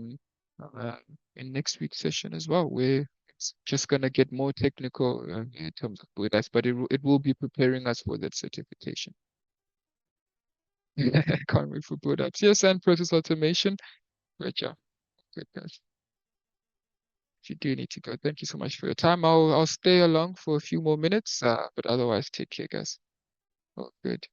in next week's session as well, where it's just gonna get more technical in terms of with us, but it will be preparing us for that certification. Can't wait for boot apps. Yes, and process automation. Great job. Good guys. If you do need to go, thank you so much for your time. I'll stay along for a few more minutes, but otherwise, take care, guys. Oh, good.